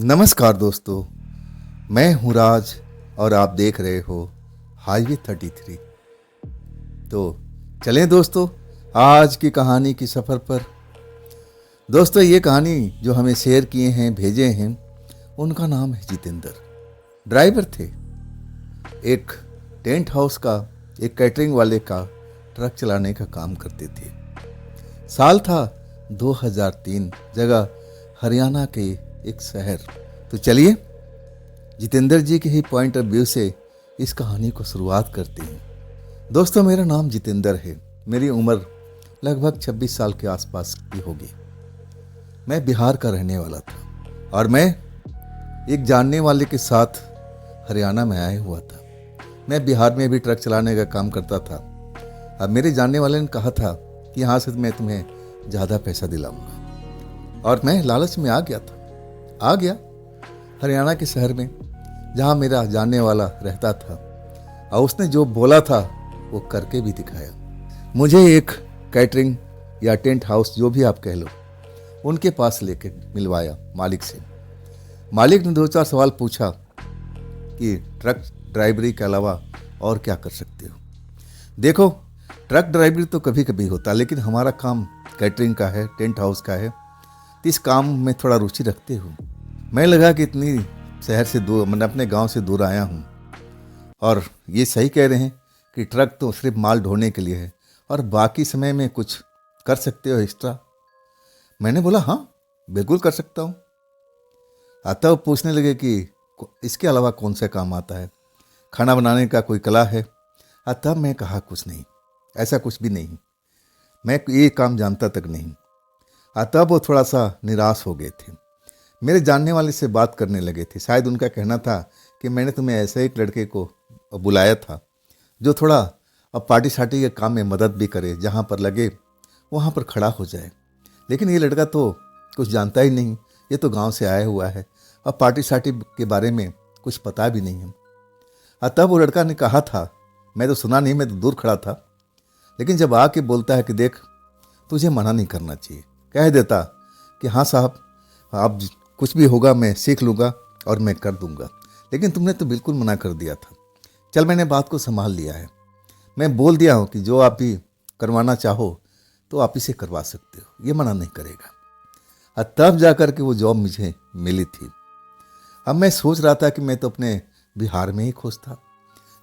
नमस्कार दोस्तों, मैं हूँ राज और आप देख रहे हो हाईवे 33। तो चलें दोस्तों आज की कहानी की सफ़र पर। दोस्तों ये कहानी जो हमें शेयर किए हैं, भेजे हैं, उनका नाम है जितेंद्र। ड्राइवर थे, एक टेंट हाउस का, एक कैटरिंग वाले का ट्रक चलाने का काम करते थे। साल था 2003, जगह हरियाणा के एक शहर। तो चलिए जितेंद्र जी के ही पॉइंट ऑफ व्यू से इस कहानी को शुरुआत करते हैं। दोस्तों मेरा नाम जितेंद्र है, मेरी उम्र लगभग 26 साल के आसपास की होगी। मैं बिहार का रहने वाला था और मैं एक जानने वाले के साथ हरियाणा में आया हुआ था। मैं बिहार में भी ट्रक चलाने का काम करता था। अब मेरे जानने वाले ने कहा था कि यहाँ से मैं तुम्हें ज़्यादा पैसा दिलाऊंगा, और मैं लालच में आ गया हरियाणा के शहर में जहाँ मेरा जानने वाला रहता था, और उसने जो बोला था वो करके भी दिखाया। मुझे एक कैटरिंग या टेंट हाउस जो भी आप कह लो, उनके पास लेके मिलवाया मालिक से। मालिक ने 2-4 सवाल पूछा कि ट्रक ड्राइवरी के अलावा और क्या कर सकते हो। देखो, ट्रक ड्राइवरी तो कभी कभी होता, लेकिन हमारा काम कैटरिंग का है, टेंट हाउस का है, तो इस काम में थोड़ा रुचि रखते हो। मैं लगा कि इतनी शहर से दूर, मैंने अपने गांव से दूर आया हूं, और ये सही कह रहे हैं कि ट्रक तो सिर्फ माल ढोने के लिए है और बाकी समय में कुछ कर सकते हो एक्स्ट्रा। मैंने बोला हाँ बिल्कुल कर सकता हूँ। तब पूछने लगे कि इसके अलावा कौन सा काम आता है, खाना बनाने का कोई कला है। तब मैं कहा कुछ नहीं, ऐसा कुछ भी नहीं, मैं ये काम जानता तक नहीं। तब वो थोड़ा सा निराश हो गए थे। मेरे जानने वाले से बात करने लगे थे। शायद उनका कहना था कि मैंने तुम्हें ऐसे एक लड़के को बुलाया था जो थोड़ा अब पार्टी शार्टी के काम में मदद भी करे, जहाँ पर लगे वहाँ पर खड़ा हो जाए। लेकिन ये लड़का तो कुछ जानता ही नहीं, ये तो गांव से आया हुआ है, अब पार्टी शार्टी के बारे में कुछ पता भी नहीं है। तब वो लड़का ने कहा था, मैं तो सुना नहीं, मैं तो दूर खड़ा था, लेकिन जब आके बोलता है कि देख तुझे मना नहीं करना चाहिए, कह देता कि हाँ साहब आप कुछ भी होगा मैं सीख लूँगा और मैं कर दूँगा, लेकिन तुमने तो बिल्कुल मना कर दिया था। चल मैंने बात को संभाल लिया है, मैं बोल दिया हूँ कि जो आप भी करवाना चाहो तो आप इसे करवा सकते हो, ये मना नहीं करेगा। और तब जाकर के वो जॉब मुझे मिली थी। अब मैं सोच रहा था कि मैं तो अपने बिहार में ही खुश था,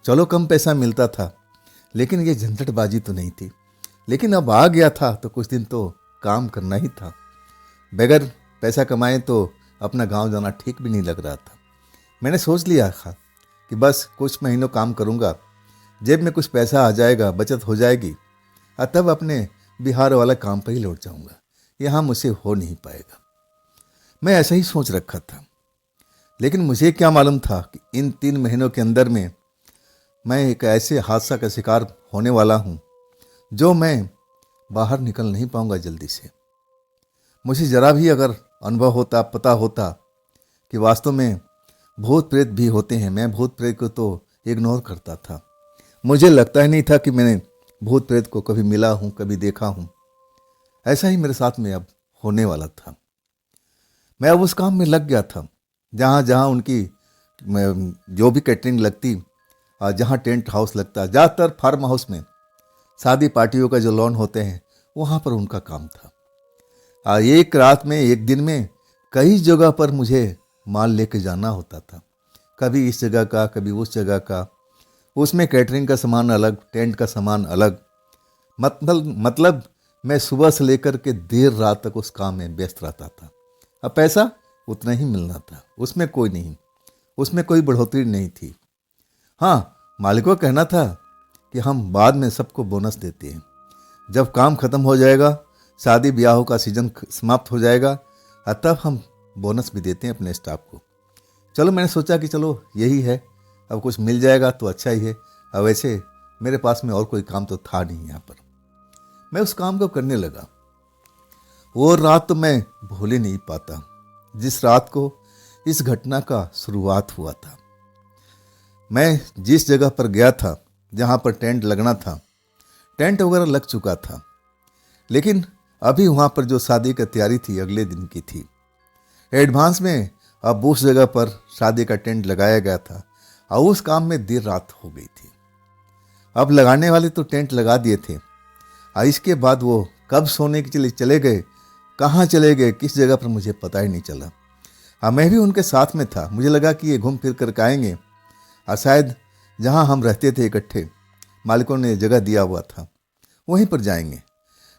चलो कम पैसा मिलता था, लेकिन ये झंझटबाजी तो नहीं थी। लेकिन अब आ गया था तो कुछ दिन तो काम करना ही था, बगैर पैसा कमाए तो अपना गांव जाना ठीक भी नहीं लग रहा था। मैंने सोच लिया था कि बस कुछ महीनों काम करूंगा, जेब में कुछ पैसा आ जाएगा, बचत हो जाएगी, और तब अपने बिहार वाला काम पर ही लौट जाऊंगा, यहाँ मुझसे हो नहीं पाएगा। मैं ऐसा ही सोच रखा था, लेकिन मुझे क्या मालूम था कि इन 3 महीनों के अंदर में मैं एक ऐसे हादसा का शिकार होने वाला हूँ जो मैं बाहर निकल नहीं पाऊंगा जल्दी से। मुझे ज़रा भी अगर अनुभव होता, पता होता कि वास्तव में भूत प्रेत भी होते हैं, मैं भूत प्रेत को तो इग्नोर करता था। मुझे लगता ही नहीं था कि मैंने भूत प्रेत को कभी मिला हूँ, कभी देखा हूँ। ऐसा ही मेरे साथ में अब होने वाला था। मैं अब उस काम में लग गया था जहाँ जहाँ उनकी जो भी कैटरिंग लगती, जहाँ टेंट हाउस लगता, ज़्यादातर फार्म हाउस में शादी पार्टियों का जो लॉन होते हैं वहाँ पर उनका काम था। एक रात में, एक दिन में कई जगह पर मुझे माल लेके जाना होता था, कभी इस जगह का, कभी उस जगह का। उसमें कैटरिंग का सामान अलग, टेंट का सामान अलग। मतलब मैं सुबह से लेकर के देर रात तक उस काम में व्यस्त रहता था। अब पैसा उतना ही मिलना था, उसमें कोई बढ़ोतरी नहीं थी। हाँ, मालिक को कहना था कि हम बाद में सबको बोनस देते हैं, जब काम खत्म हो जाएगा, शादी ब्याहों का सीजन समाप्त हो जाएगा, तब हम बोनस भी देते हैं अपने स्टाफ को। चलो मैंने सोचा कि चलो यही है, अब कुछ मिल जाएगा तो अच्छा ही है। अब वैसे मेरे पास में और कोई काम तो था नहीं यहाँ पर। मैं उस काम को करने लगा। वो रात तो मैं भूल ही नहीं पाता, जिस रात को इस घटना का शुरुआत हुआ था। मैं जिस जगह पर गया था, जहाँ पर टेंट लगना था, टेंट वगैरह लग चुका था, लेकिन अभी वहाँ पर जो शादी की तैयारी थी अगले दिन की थी। एडवांस में अब उस जगह पर शादी का टेंट लगाया गया था और उस काम में देर रात हो गई थी। अब लगाने वाले तो टेंट लगा दिए थे और इसके बाद वो कब सोने के लिए चले गए, कहाँ चले गए, किस जगह पर मुझे पता ही नहीं चला। हाँ, मैं भी उनके साथ में था। मुझे लगा कि ये घूम फिर कर आएंगे और शायद जहाँ हम रहते थे इकट्ठे, मालिकों ने जगह दिया हुआ था, वहीं पर जाएंगे।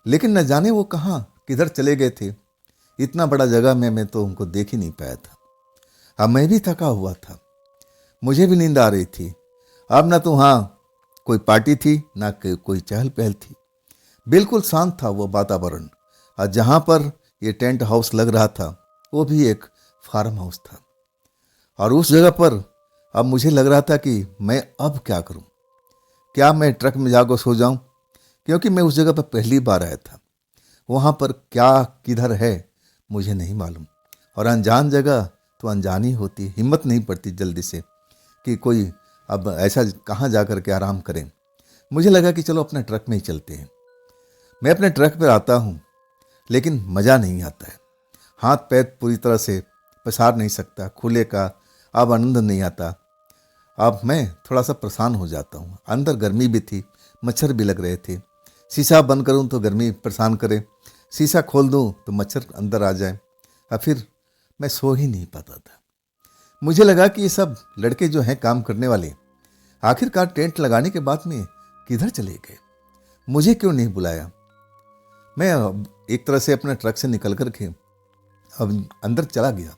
लेकिन न जाने वो कहाँ किधर चले गए थे। इतना बड़ा जगह में मैं तो उनको देख ही नहीं पाया था। हाँ, मैं भी थका हुआ था, मुझे भी नींद आ रही थी। अब न तो वहाँ कोई पार्टी थी ना कोई चहल पहल थी। बिल्कुल शांत था वो वातावरण। और जहाँ पर ये टेंट हाउस लग रहा था वो भी एक फार्म हाउस था। और उस जगह पर अब मुझे लग रहा था कि मैं अब क्या करूं। क्या मैं ट्रक में जाकर सो जाऊं, क्योंकि मैं उस जगह पर पहली बार आया था। वहाँ पर क्या किधर है मुझे नहीं मालूम। और अनजान जगह तो अनजान ही होती, हिम्मत नहीं पड़ती जल्दी से कि कोई अब ऐसा कहाँ जा कर के आराम करें। मुझे लगा कि चलो अपने ट्रक में ही चलते हैं। मैं अपने ट्रक पर आता हूँ, लेकिन मज़ा नहीं आता है। हाथ पैर पूरी तरह से पसार नहीं सकता, खुले का अब आनंद नहीं आता। अब मैं थोड़ा सा परेशान हो जाता हूँ। अंदर गर्मी भी थी, मच्छर भी लग रहे थे। शीशा बंद करूँ तो गर्मी परेशान करे, शीशा खोल दूँ तो मच्छर अंदर आ जाए। और फिर मैं सो ही नहीं पाता था। मुझे लगा कि ये सब लड़के जो हैं काम करने वाले, आखिरकार टेंट लगाने के बाद में किधर चले गए, मुझे क्यों नहीं बुलाया। मैं एक तरह से अपने ट्रक से निकल कर के अब अंदर चला गया।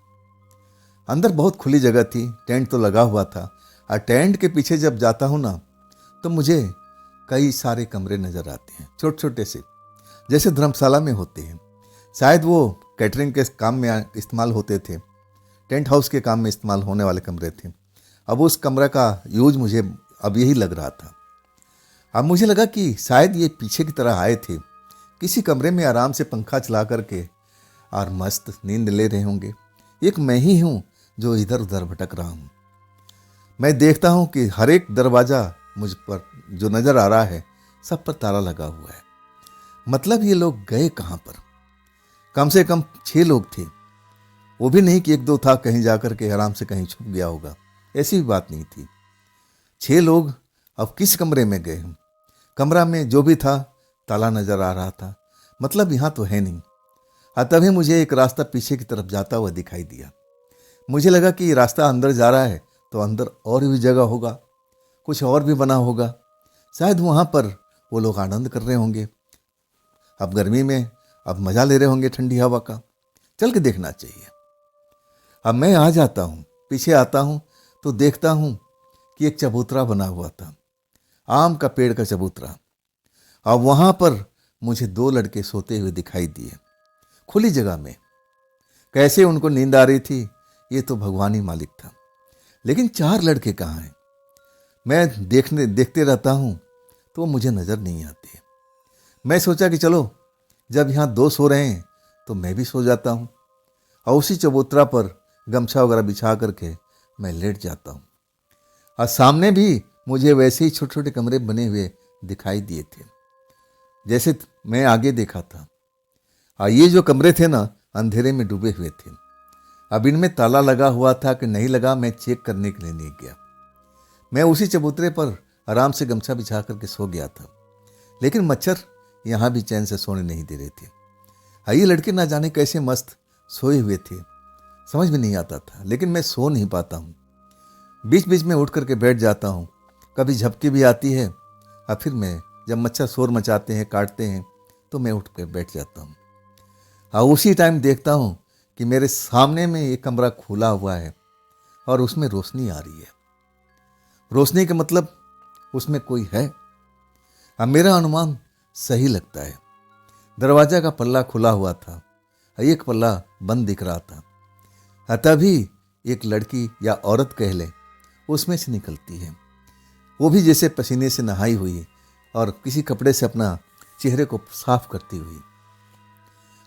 अंदर बहुत खुली जगह थी, टेंट तो लगा हुआ था। और टेंट के पीछे जब जाता हूँ ना, तो मुझे कई सारे कमरे नज़र आते हैं, छोटे छोटे से, जैसे धर्मशाला में होते हैं। शायद वो कैटरिंग के काम में इस्तेमाल होते थे, टेंट हाउस के काम में इस्तेमाल होने वाले कमरे थे। अब उस कमरे का यूज मुझे अब यही लग रहा था। अब मुझे लगा कि शायद ये पीछे की तरह आए थे, किसी कमरे में आराम से पंखा चला करके और मस्त नींद ले रहे होंगे। एक मैं ही हूँ जो इधर उधर भटक रहा हूँ। मैं देखता हूँ कि हर एक दरवाज़ा मुझ पर जो नज़र आ रहा है, सब पर ताला लगा हुआ है। मतलब ये लोग गए कहाँ पर। कम से कम 6 लोग थे, वो भी नहीं कि 1-2 था कहीं जा कर के आराम से कहीं छुप गया होगा, ऐसी भी बात नहीं थी। 6 लोग अब किस कमरे में गए हम। कमरा में जो भी था ताला नज़र आ रहा था, मतलब यहाँ तो है नहीं। तभी मुझे एक रास्ता पीछे की तरफ जाता हुआ दिखाई दिया। मुझे लगा कि ये रास्ता अंदर जा रहा है तो अंदर और भी जगह होगा, कुछ और भी बना होगा। शायद वहाँ पर वो लोग आनंद कर रहे होंगे, अब गर्मी में अब मज़ा ले रहे होंगे ठंडी हवा का। चल के देखना चाहिए। अब मैं आ जाता हूँ, पीछे आता हूँ तो देखता हूँ कि एक चबूतरा बना हुआ था, आम का पेड़ का चबूतरा। अब वहाँ पर मुझे 2 लड़के सोते हुए दिखाई दिए, खुली जगह में। कैसे उनको नींद आ रही थी ये तो भगवान ही मालिक था। लेकिन 4 लड़के कहाँ हैं। मैं देखते रहता हूँ तो वो मुझे नज़र नहीं आते। मैं सोचा कि चलो जब यहाँ 2 सो रहे हैं तो मैं भी सो जाता हूँ, और उसी चबूतरा पर गमछा वगैरह बिछा करके मैं लेट जाता हूँ। और सामने भी मुझे वैसे ही छोटे छोटे कमरे बने हुए दिखाई दिए थे जैसे मैं आगे देखा था। और ये जो कमरे थे ना, अंधेरे में डूबे हुए थे। अब इनमें ताला लगा हुआ था कि नहीं लगा, मैं चेक करने के लिए नहीं गया। मैं उसी चबूतरे पर आराम से गमछा बिछा करके सो गया था। लेकिन मच्छर यहाँ भी चैन से सोने नहीं दे रहे थे। ये लड़के ना जाने कैसे मस्त सोए हुए थे, समझ में नहीं आता था। लेकिन मैं सो नहीं पाता हूँ, बीच बीच में उठ करके बैठ जाता हूँ। कभी झपकी भी आती है, और फिर मैं जब मच्छर शोर मचाते हैं, काटते हैं, तो मैं उठ कर बैठ जाता हूँ। उसी टाइम देखता हूँ कि मेरे सामने में एक कमरा खुला हुआ है और उसमें रोशनी आ रही है। रोशनी का मतलब उसमें कोई है। अब मेरा अनुमान सही लगता है। दरवाजा का पल्ला खुला हुआ था, एक पल्ला बंद दिख रहा था। तभी एक लड़की या औरत कह ले उसमें से निकलती है, वो भी जैसे पसीने से नहाई हुई और किसी कपड़े से अपना चेहरे को साफ करती हुई।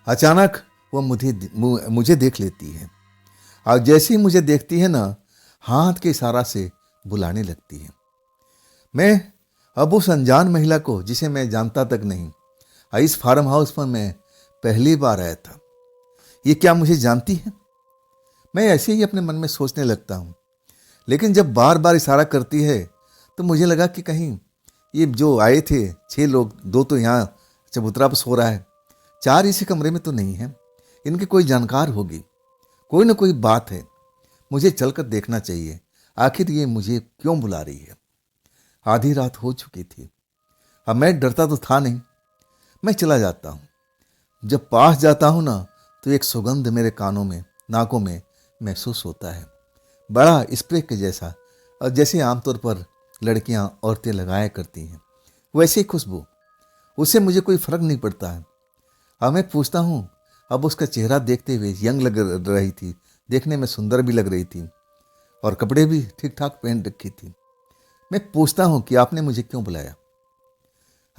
अचानक वो मुझे देख लेती है, और जैसे ही मुझे देखती है ना, हाथ के इशारा से बुलाने लगती है। मैं अब उस अनजान महिला को, जिसे मैं जानता तक नहीं, इस फार्म हाउस पर मैं पहली बार आया था। ये क्या मुझे जानती है? मैं ऐसे ही अपने मन में सोचने लगता हूँ। लेकिन जब बार बार इशारा करती है तो मुझे लगा कि कहीं ये जो आए थे 6 लोग, 2 तो यहाँ चबूतरा पर सो रहा है, 4 इसी कमरे में तो नहीं है। इनकी कोई जानकार होगी, कोई ना कोई बात है। मुझे चलकर देखना चाहिए, आखिर ये मुझे क्यों बुला रही है। आधी रात हो चुकी थी। अब मैं डरता तो था नहीं। मैं चला जाता हूँ। जब पास जाता हूँ ना, तो एक सुगंध मेरे कानों में, नाकों में महसूस होता है, बड़ा स्प्रे के जैसा, और जैसे आमतौर पर लड़कियां औरतें लगाया करती हैं वैसे ही खुशबू। उससे मुझे कोई फर्क नहीं पड़ता है। अब मैं पूछता हूँ, अब उसका चेहरा देखते हुए यंग लग रही थी, देखने में सुंदर भी लग रही थी, और कपड़े भी ठीक ठाक पहन रखी थी। मैं पूछता हूँ कि आपने मुझे क्यों बुलाया।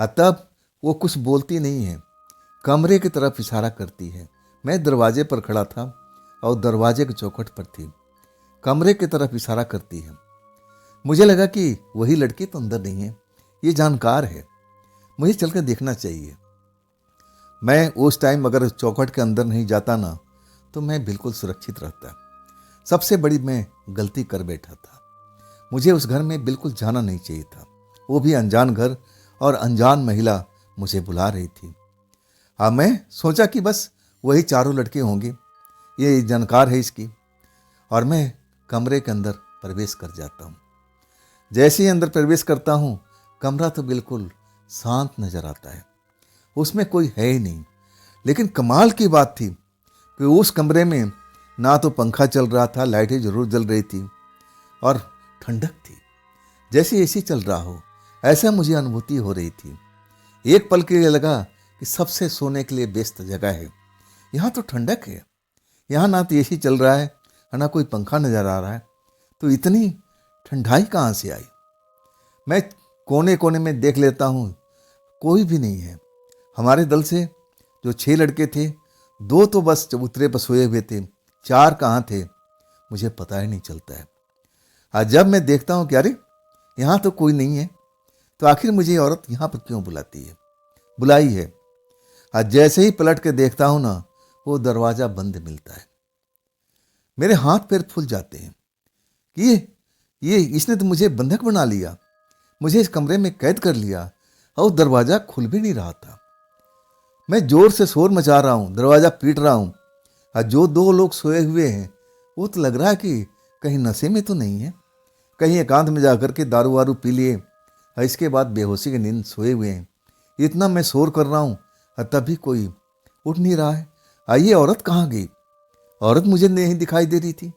तब वो कुछ बोलती नहीं है, कमरे की तरफ इशारा करती है। मैं दरवाजे पर खड़ा था और दरवाजे के चौखट पर थी, कमरे की तरफ इशारा करती है। मुझे लगा कि वही लड़की तो अंदर नहीं है, ये जानकार है, मुझे चलकर देखना चाहिए। मैं उस टाइम अगर चौखट के अंदर नहीं जाता ना, तो मैं बिल्कुल सुरक्षित रहता। सबसे बड़ी मैं गलती कर बैठा था। मुझे उस घर में बिल्कुल जाना नहीं चाहिए था, वो भी अनजान घर, और अनजान महिला मुझे बुला रही थी। अब मैं सोचा कि बस वही 4 लड़के होंगे, ये जानकार है इसकी, और मैं कमरे के अंदर प्रवेश कर जाता हूँ। जैसे ही अंदर प्रवेश करता हूँ, कमरा तो बिल्कुल शांत नजर आता है, उसमें कोई है ही नहीं। लेकिन कमाल की बात थी कि उस कमरे में ना तो पंखा चल रहा था, लाइटें जरूर जल रही थी, और ठंडक थी, जैसे एसी चल रहा हो, ऐसा मुझे अनुभूति हो रही थी। एक पल के लिए लगा कि सबसे सोने के लिए बेस्ट जगह है। यहाँ तो ठंडक है, यहाँ ना तो एसी चल रहा है, ना कोई पंखा नजर आ रहा है, तो इतनी ठंडाई कहाँ से आई। मैं कोने कोने में देख लेता हूँ, कोई भी नहीं है। हमारे दल से जो 6 लड़के थे, 2 तो बस चबूतरे पर सोए हुए थे, 4 कहाँ थे मुझे पता ही नहीं चलता है। आज जब मैं देखता हूँ कि अरे यहाँ तो कोई नहीं है, तो आखिर मुझे ये औरत यहाँ पर क्यों बुलाई है। आज जैसे ही पलट के देखता हूँ ना, वो दरवाजा बंद मिलता है। मेरे हाथ पैर फूल जाते हैं कि ये इसने तो मुझे बंधक बना लिया, मुझे इस कमरे में कैद कर लिया, और दरवाजा खुल भी नहीं रहा था। मैं जोर से शोर मचा रहा हूँ, दरवाजा पीट रहा हूँ, और जो 2 लोग सोए हुए हैं वो तो लग रहा है कि कहीं नशे में तो नहीं है, कहीं एकांत में जाकर के दारू वारू पी लिए, और इसके बाद बेहोशी की नींद सोए हुए हैं। इतना मैं शोर कर रहा हूँ, और तभी कोई उठ नहीं रहा है। ये औरत कहाँ गई। औरत मुझे नहीं दिखाई दे रही थी।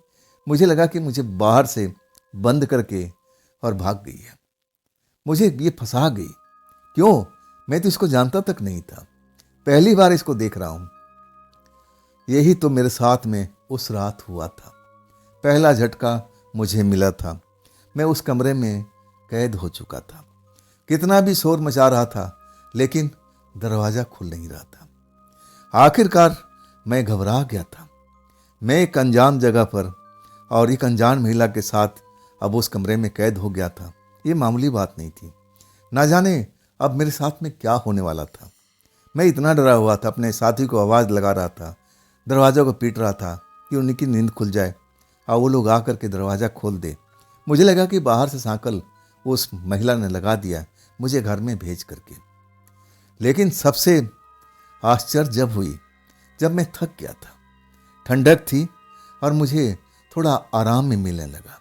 मुझे लगा कि मुझे बाहर से बंद करके और भाग गई है, मुझे ये फंसा गई। क्यों, मैं तो इसको जानता तक नहीं था, पहली बार इसको देख रहा हूं। यही तो मेरे साथ में उस रात हुआ था। पहला झटका मुझे मिला था, मैं उस कमरे में कैद हो चुका था। कितना भी शोर मचा रहा था, लेकिन दरवाजा खुल नहीं रहा था। आखिरकार मैं घबरा गया था। मैं एक अनजान जगह पर और एक अनजान महिला के साथ अब उस कमरे में कैद हो गया था। ये मामूली बात नहीं थी। ना जाने अब मेरे साथ में क्या होने वाला था। मैं इतना डरा हुआ था, अपने साथी को आवाज़ लगा रहा था, दरवाज़ा को पीट रहा था कि उनकी नींद खुल जाए और वो लोग आकर के दरवाज़ा खोल दे। मुझे लगा कि बाहर से सांकल उस महिला ने लगा दिया मुझे घर में भेज करके। लेकिन सबसे आश्चर्य जब हुई जब मैं थक गया था, ठंडक थी और मुझे थोड़ा आराम में मिलने लगा।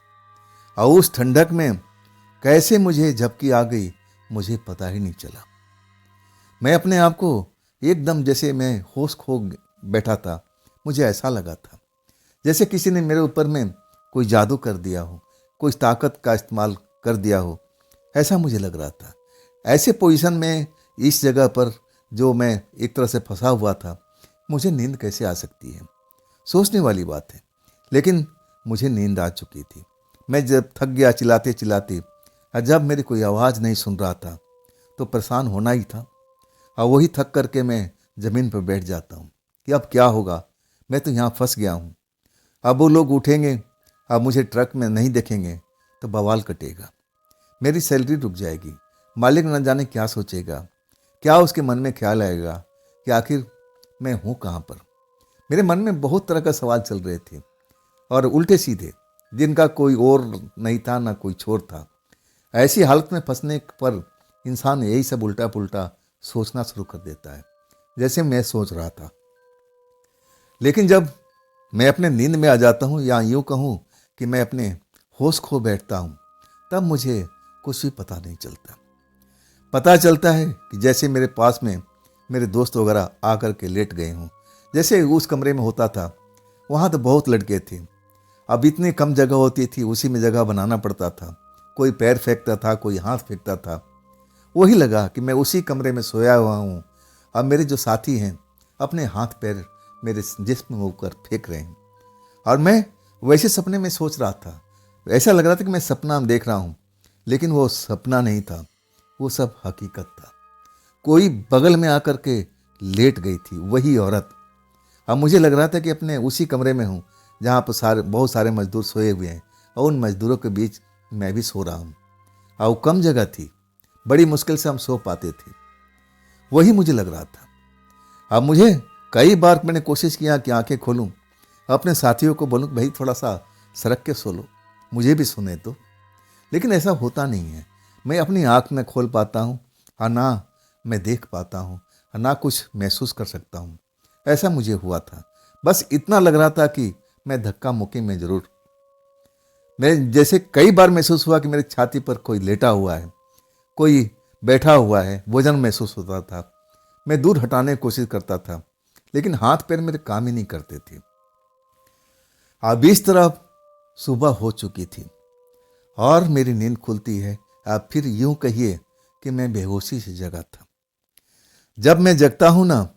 और उस ठंडक में कैसे मुझे झपकी आ गई मुझे पता ही नहीं चला। मैं अपने आप को एकदम जैसे मैं होश खो बैठा था। मुझे ऐसा लगा था जैसे किसी ने मेरे ऊपर में कोई जादू कर दिया हो, कोई ताकत का इस्तेमाल कर दिया हो, ऐसा मुझे लग रहा था। ऐसे पोजीशन में इस जगह पर जो मैं एक तरह से फंसा हुआ था, मुझे नींद कैसे आ सकती है, सोचने वाली बात है। लेकिन मुझे नींद आ चुकी थी। मैं जब थक गया चिल्लाते चिल्लाते, और जब मेरी कोई आवाज़ नहीं सुन रहा था तो परेशान होना ही था। और वही थक करके मैं ज़मीन पर बैठ जाता हूँ कि अब क्या होगा, मैं तो यहाँ फंस गया हूँ। अब वो लोग उठेंगे, अब मुझे ट्रक में नहीं देखेंगे तो बवाल कटेगा, मेरी सैलरी रुक जाएगी, मालिक न जाने क्या सोचेगा, क्या उसके मन में ख्याल आएगा कि आखिर मैं हूँ कहाँ पर। मेरे मन में बहुत तरह का सवाल चल रहे थे। और उल्टे सीधे, जिनका कोई और नहीं था ना कोई छोर था। ऐसी हालत में फंसने पर इंसान यही सब उल्टा पुल्टा सोचना शुरू कर देता है, जैसे मैं सोच रहा था। लेकिन जब मैं अपने नींद में आ जाता हूँ, या यूँ कहूँ कि मैं अपने होश खो बैठता हूँ, तब मुझे कुछ भी पता नहीं चलता। पता चलता है कि जैसे मेरे पास में मेरे दोस्त वगैरह आकर के लेट गए हों। जैसे उस कमरे में होता था, वहाँ तो बहुत लड़के थे। अब इतनी कम जगह होती थी, उसी में जगह बनाना पड़ता था। कोई पैर फेंकता था, कोई हाथ फेंकता था। वही लगा कि मैं उसी कमरे में सोया हुआ हूँ। अब मेरे जो साथी हैं अपने हाथ पैर मेरे जिस्म में होकर फेंक रहे हैं, और मैं वैसे सपने में सोच रहा था। ऐसा लग रहा था कि मैं सपना देख रहा हूँ, लेकिन वो सपना नहीं था, वो सब हकीकत था। कोई बगल में आकर के लेट गई थी, वही औरत। अब मुझे लग रहा था कि अपने उसी कमरे में हूँ जहाँ पर बहुत सारे मजदूर सोए हुए हैं, और उन मजदूरों के बीच मैं भी सो रहा हूँ। और कम जगह थी, बड़ी मुश्किल से हम सो पाते थे। वही मुझे लग रहा था। अब मुझे कई बार मैंने कोशिश किया कि आंखें खोलूं, अपने साथियों को बोलूं भाई थोड़ा सा सरक के सो लो, मुझे भी सुने तो। लेकिन ऐसा होता नहीं है। मैं अपनी आँख न खोल पाता हूँ, और ना मैं देख पाता हूँ, और ना कुछ महसूस कर सकता हूँ। ऐसा मुझे हुआ था। बस इतना लग रहा था कि मैं धक्का मुक्की में जरूर। मैं जैसे कई बार महसूस हुआ कि मेरी छाती पर कोई लेटा हुआ है, कोई बैठा हुआ है, वजन महसूस होता था। मैं दूर हटाने की कोशिश करता था, लेकिन हाथ पैर मेरे काम ही नहीं करते थे। अब इस तरफ सुबह हो चुकी थी और मेरी नींद खुलती है। अब फिर यूं कहिए कि मैं बेहोशी से जगा था। जब मैं जगता हूं ना,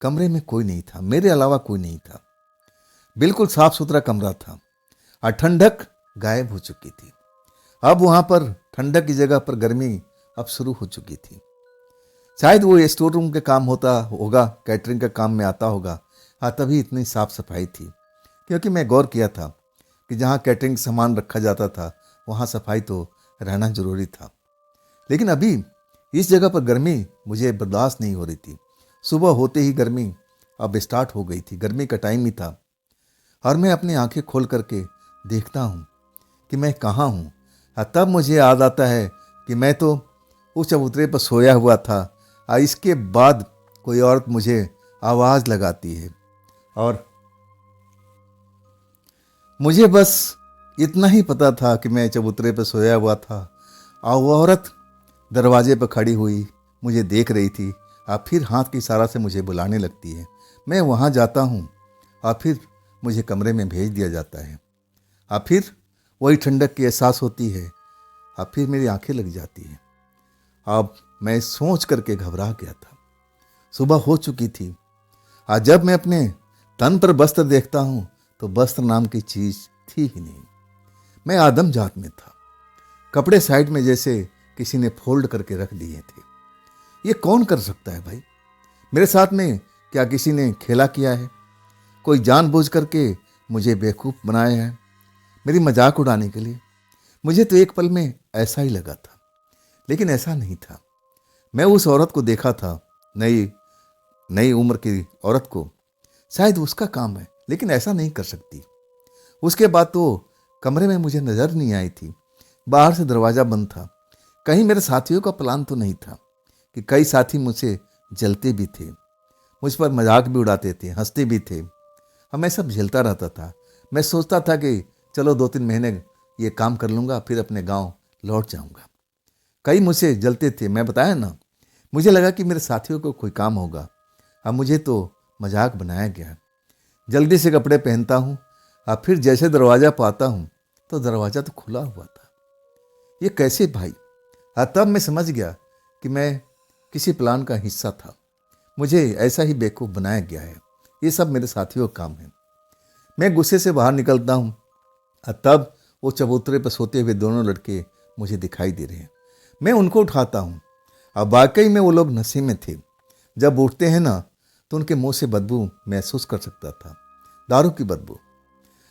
कमरे में कोई नहीं था, मेरे अलावा कोई नहीं था। बिल्कुल साफ सुथरा कमरा था, और ठंडक गायब हो चुकी थी। अब वहां पर ठंडक की जगह पर गर्मी अब शुरू हो चुकी थी। शायद वो स्टोर रूम के काम होता होगा, कैटरिंग का काम में आता होगा, हाँ तभी इतनी साफ सफाई थी। क्योंकि मैं गौर किया था कि जहाँ कैटरिंग सामान रखा जाता था वहाँ सफाई तो रहना जरूरी था। लेकिन अभी इस जगह पर गर्मी मुझे बर्दाश्त नहीं हो रही थी। सुबह होते ही गर्मी अब स्टार्ट हो गई थी, गर्मी का टाइम ही था। और मैं अपनी आंखें खोल करके देखता हूँ कि मैं कहाँ हूँ। तब मुझे याद आता है कि मैं तो उस चबूतरे पर सोया हुआ था, और इसके बाद कोई औरत मुझे आवाज़ लगाती है, और मुझे बस इतना ही पता था कि मैं चबूतरे पर सोया हुआ था, और वो औरत दरवाजे पर खड़ी हुई मुझे देख रही थी, और फिर हाथ के इशारा से मुझे बुलाने लगती है। मैं वहाँ जाता हूँ, और फिर मुझे कमरे में भेज दिया जाता है। और फिर वही ठंडक की एहसास होती है, और फिर मेरी आंखें लग जाती हैं। अब मैं सोच करके घबरा गया था। सुबह हो चुकी थी। आज जब मैं अपने तन पर वस्त्र देखता हूँ तो वस्त्र नाम की चीज थी ही नहीं। मैं आदम जात में था। कपड़े साइड में जैसे किसी ने फोल्ड करके रख दिए थे। ये कौन कर सकता है भाई? मेरे साथ में क्या किसी ने खेला किया है? कोई जानबूझ करके मुझे बेवकूफ बनाया है मेरी मजाक उड़ाने के लिए? मुझे तो एक पल में ऐसा ही लगा था, लेकिन ऐसा नहीं था। मैं उस औरत को देखा था, नई नई उम्र की औरत को। शायद उसका काम है, लेकिन ऐसा नहीं कर सकती। उसके बाद तो कमरे में मुझे नजर नहीं आई थी। बाहर से दरवाजा बंद था। कहीं मेरे साथियों का प्लान तो नहीं था कि कई साथी मुझसे जलते भी थे, मुझ पर मजाक भी उड़ाते थे, हंसते भी थे। अब मैं सब झेलता रहता था। मैं सोचता था कि चलो 2-3 महीने ये काम कर लूँगा, फिर अपने गांव लौट जाऊँगा। कई मुझसे जलते थे, मैं बताया ना। मुझे लगा कि मेरे साथियों को कोई काम होगा। अब मुझे तो मजाक बनाया गया। जल्दी से कपड़े पहनता हूँ, और फिर जैसे दरवाज़ा पाता हूँ तो दरवाज़ा तो खुला हुआ था। ये कैसे भाई? तब मैं समझ गया कि मैं किसी प्लान का हिस्सा था। मुझे ऐसा ही बेवकूफ़ बनाया गया है। ये सब मेरे साथियों का काम है। मैं गुस्से से बाहर निकलता हूँ, और तब वो चबूतरे पर सोते हुए दोनों लड़के मुझे दिखाई दे रहे हैं। मैं उनको उठाता हूँ, और वाकई में वो लोग नशे में थे। जब उठते हैं ना तो उनके मुंह से बदबू महसूस कर सकता था, दारू की बदबू।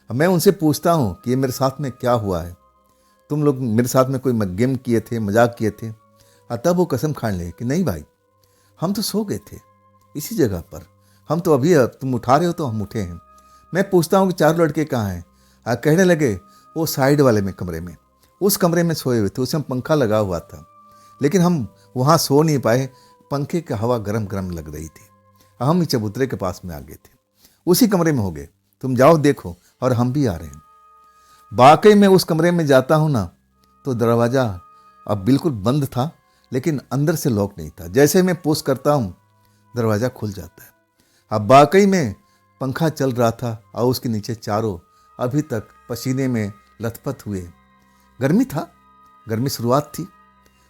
अब मैं उनसे पूछता हूँ कि ये मेरे साथ में क्या हुआ है? तुम लोग मेरे साथ में कोई गेम किए थे, मजाक किए थे? और तब वो कसम खाने लगे कि नहीं भाई, हम तो सो गए थे इसी जगह पर। हम तो अभी तुम उठा रहे हो तो हम उठे हैं। मैं पूछता हूँ कि 4 लड़के कहाँ हैं? कहने लगे वो साइड वाले में कमरे में, उस कमरे में सोए हुए थे, उसमें पंखा लगा हुआ था, लेकिन हम वहाँ सो नहीं पाए, पंखे की हवा गरम गरम लग रही थी। हम चबूतरे के पास में आ गए थे, उसी कमरे में हो गए, तुम जाओ देखो, और हम भी आ रहे हैं। वाकई में उस कमरे में जाता हूँ ना तो दरवाज़ा अब बिल्कुल बंद था, लेकिन अंदर से लॉक नहीं था। जैसे मैं पुश करता हूँ दरवाज़ा खुल जाता है। अब वाकई में पंखा चल रहा था और उसके नीचे चारों अभी तक पसीने में लथपथ हुए, गर्मी था, गर्मी शुरुआत थी,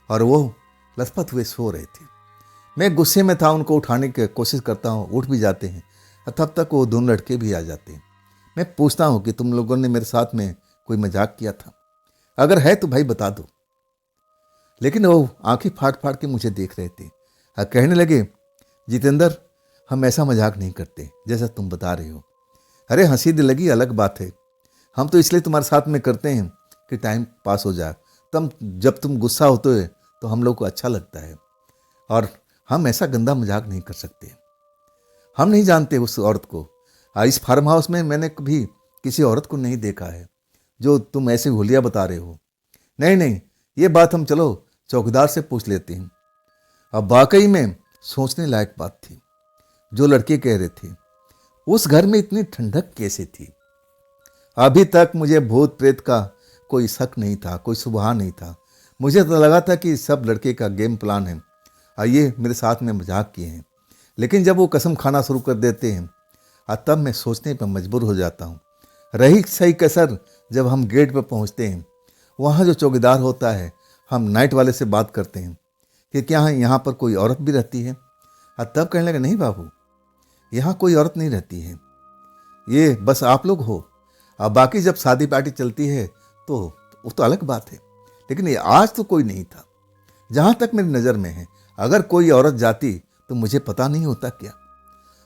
और वो लथपथ हुए सो रहे थे। मैं गुस्से में था, उनको उठाने की कोशिश करता हूँ, उठ भी जाते हैं, तब तक वो दोनों लड़के भी आ जाते हैं। मैं पूछता हूँ कि तुम लोगों ने मेरे साथ में कोई मजाक किया था, अगर है तो भाई बता दो। लेकिन वो आंखें फाड़ फाड़ के मुझे देख रहे थे और कहने लगे, जितेंद्र हम ऐसा मजाक नहीं करते जैसा तुम बता रहे हो। अरे हंसी दिल लगी अलग बात है, हम तो इसलिए तुम्हारे साथ में करते हैं कि टाइम पास हो जाए। जब तुम गुस्सा होते हो तो हम लोग को अच्छा लगता है, और हम ऐसा गंदा मजाक नहीं कर सकते। हम नहीं जानते उस औरत को, इस फार्म हाउस में मैंने कभी किसी औरत को नहीं देखा है जो तुम ऐसे हुलिया बता रहे हो। नहीं नहीं, ये बात हम चलो चौकीदार से पूछ लेते हैं। अब वाकई में सोचने लायक बात थी जो लड़के कह रहे थे। उस घर में इतनी ठंडक कैसे थी? अभी तक मुझे भूत प्रेत का कोई शक नहीं था, कोई सुबह नहीं था। मुझे तो लगा था कि सब लड़के का गेम प्लान है और ये मेरे साथ में मजाक किए हैं। लेकिन जब वो कसम खाना शुरू कर देते हैं तब मैं सोचने पर मजबूर हो जाता हूँ। रही सही कसर, जब हम गेट पर पहुँचते हैं, वहाँ जो चौकीदार होता है, हम नाइट वाले से बात करते हैं कि क्या यहाँ पर कोई औरत भी रहती है? तब कहने लगे, नहीं बाबू, यहाँ कोई औरत नहीं रहती है, ये बस आप लोग हो। अब बाकी जब शादी पार्टी चलती है तो वो तो अलग बात है, लेकिन ये आज तो कोई नहीं था जहाँ तक मेरी नज़र में है। अगर कोई औरत जाती तो मुझे पता नहीं होता क्या?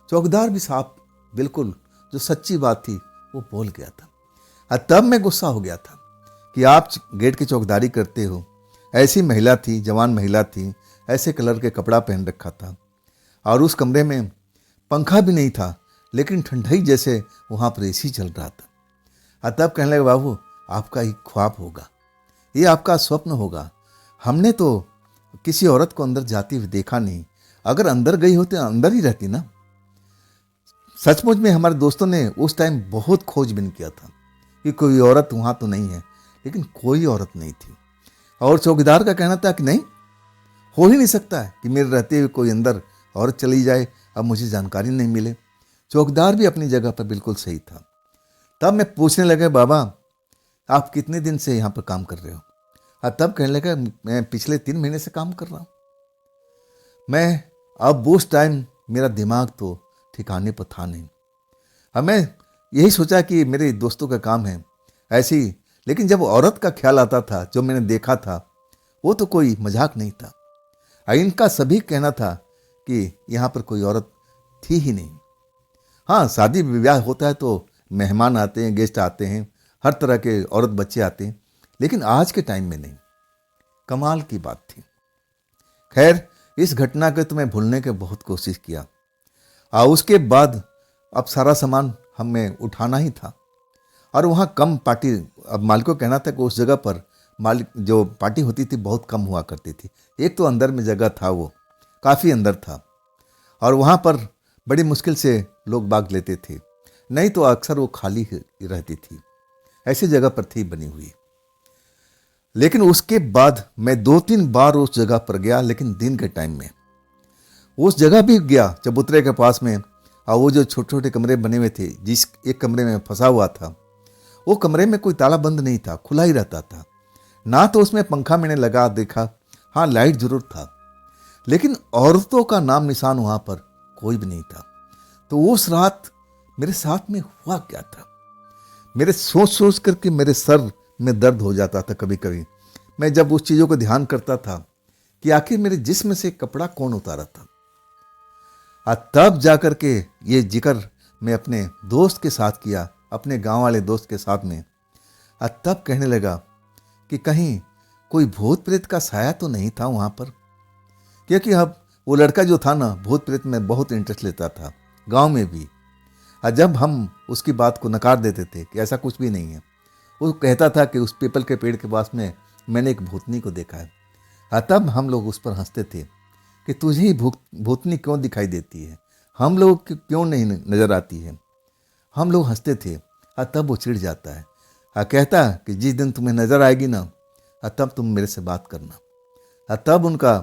चौकीदार भी साफ बिल्कुल जो सच्ची बात थी वो बोल गया था। तब मैं गुस्सा हो गया था कि आप गेट की चौकीदारी करते हो। ऐसी महिला थी, जवान महिला थी, ऐसे कलर के कपड़ा पहन रखा था, और उस कमरे में पंखा भी नहीं था, लेकिन ठंडाई जैसे वहाँ पर एसी चल रहा था। तब कहने लगे, बाबू आपका ही ख्वाब होगा, ये आपका स्वप्न होगा। हमने तो किसी औरत को अंदर जाती हुई देखा नहीं। अगर अंदर गई होती तो अंदर ही रहती ना। सचमुच में हमारे दोस्तों ने उस टाइम बहुत खोजबीन किया था कि कोई औरत वहाँ तो नहीं है, लेकिन कोई औरत नहीं थी। और चौकीदार का कहना था कि नहीं, हो ही नहीं सकता है कि मेरे रहते हुए कोई अंदर औरत चली जाए, अब मुझे जानकारी नहीं मिले। चौकीदार भी अपनी जगह पर बिल्कुल सही था। तब मैं पूछने लगे, बाबा आप कितने दिन से यहाँ पर काम कर रहे हो? तब कहने लगा, मैं पिछले 3 महीने से काम कर रहा हूँ। मैं अब उस टाइम मेरा दिमाग तो ठिकाने पर था नहीं। अब मैं यही सोचा कि मेरे दोस्तों का काम है ऐसे ही, लेकिन जब औरत का ख्याल आता था, जो मैंने देखा था, वो तो कोई मजाक नहीं था। इनका सभी कहना था कि यहाँ पर कोई औरत थी ही नहीं। हाँ, शादी विवाह होता है तो मेहमान आते हैं, गेस्ट आते हैं, हर तरह के औरत बच्चे आते हैं, लेकिन आज के टाइम में नहीं। कमाल की बात थी। खैर, इस घटना को तो मैं भूलने की बहुत कोशिश किया, और उसके बाद अब सारा सामान हमें उठाना ही था। और वहाँ कम पार्टी, अब मालिक को कहना था कि उस जगह पर मालिक जो पार्टी होती थी बहुत कम हुआ करती थी। एक तो अंदर में जगह था, वो काफ़ी अंदर था, और वहाँ पर बड़ी मुश्किल से लोग बाग लेते थे, नहीं तो अक्सर वो खाली रहती थी। ऐसी जगह पर थी बनी हुई। लेकिन उसके बाद मैं 2-3 बार उस जगह पर गया, लेकिन दिन के टाइम में उस जगह भी गया चबूतरे के पास में, और वो जो छोटे छोटे कमरे बने हुए थे, जिस एक कमरे में फंसा हुआ था, वो कमरे में कोई ताला बंद नहीं था, खुला ही रहता था। ना तो उसमें पंखा मैंने लगा देखा, हाँ लाइट जरूर था, लेकिन औरतों का नाम निशान वहाँ पर कोई भी नहीं था। तो उस रात मेरे साथ में हुआ क्या था? मेरे सोच सोच करके मेरे सर में दर्द हो जाता था कभी कभी। मैं जब उस चीज़ों को ध्यान करता था कि आखिर मेरे जिस्म से कपड़ा कौन उतारा था। तब जाकर के ये जिक्र मैं अपने दोस्त के साथ किया, अपने गांव वाले दोस्त के साथ में। तब कहने लगा कि कहीं कोई भूत प्रेत का साया तो नहीं था वहाँ पर, क्योंकि अब वो लड़का जो था ना, भूत प्रेत में बहुत इंटरेस्ट लेता था, गांव में भी। और जब हम उसकी बात को नकार देते थे कि ऐसा कुछ भी नहीं है, वो कहता था कि उस पीपल के पेड़ के पास में मैंने एक भूतनी को देखा है। तब हम लोग उस पर हंसते थे कि तुझे ही भूतनी क्यों दिखाई देती है, हम लोग क्यों नहीं नजर आती है। हम लोग हंसते थे और तब वो चिढ़ जाता है और कहता कि जिस दिन तुम्हें नजर आएगी ना, तब तुम मेरे से बात करना, तब उनका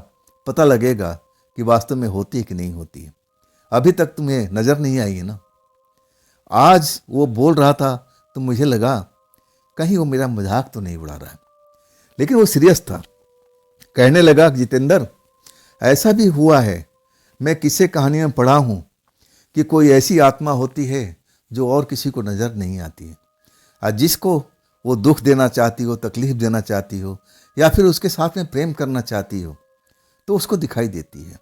पता लगेगा कि वास्तव में होती है कि नहीं होती है। अभी तक तुम्हें नजर नहीं आई है ना। आज वो बोल रहा था तो मुझे लगा कहीं वो मेरा मजाक तो नहीं उड़ा रहा है, लेकिन वो सीरियस था। कहने लगा कि जितेंद्र, ऐसा भी हुआ है, मैं किस्से कहानी में पढ़ा हूँ कि कोई ऐसी आत्मा होती है जो और किसी को नज़र नहीं आती है, और जिसको वो दुख देना चाहती हो, तकलीफ देना चाहती हो, या फिर उसके साथ में प्रेम करना चाहती हो, तो उसको दिखाई देती है,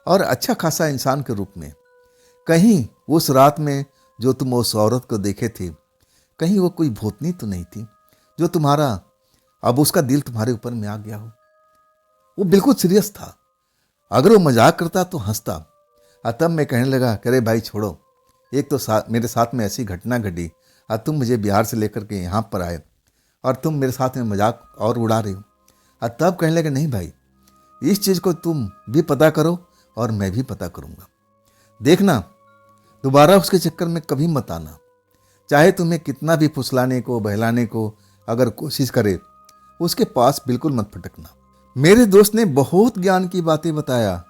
और अच्छा खासा इंसान के रूप में। कहीं उस रात में जो तुम उस औरत को देखे थे, कहीं वो कोई भूतनी तो नहीं थी जो तुम्हारा अब उसका दिल तुम्हारे ऊपर में आ गया हो। वो बिल्कुल सीरियस था। अगर वो मजाक करता तो हंसता। तब मैं कहने लगा, अरे भाई छोड़ो, एक तो मेरे साथ में ऐसी घटना घटी, तुम मुझे बिहार से लेकर के यहाँ पर आए और तुम मेरे साथ में मजाक और उड़ा रही हो। तब कहने लगे, नहीं भाई, इस चीज़ को तुम भी पता करो और मैं भी पता करूँगा। देखना, दोबारा उसके चक्कर में कभी मत आना। चाहे तुम्हें कितना भी फुसलाने को, बहलाने को अगर कोशिश करे, उसके पास बिल्कुल मत फटकना। मेरे दोस्त ने बहुत ज्ञान की बातें बताया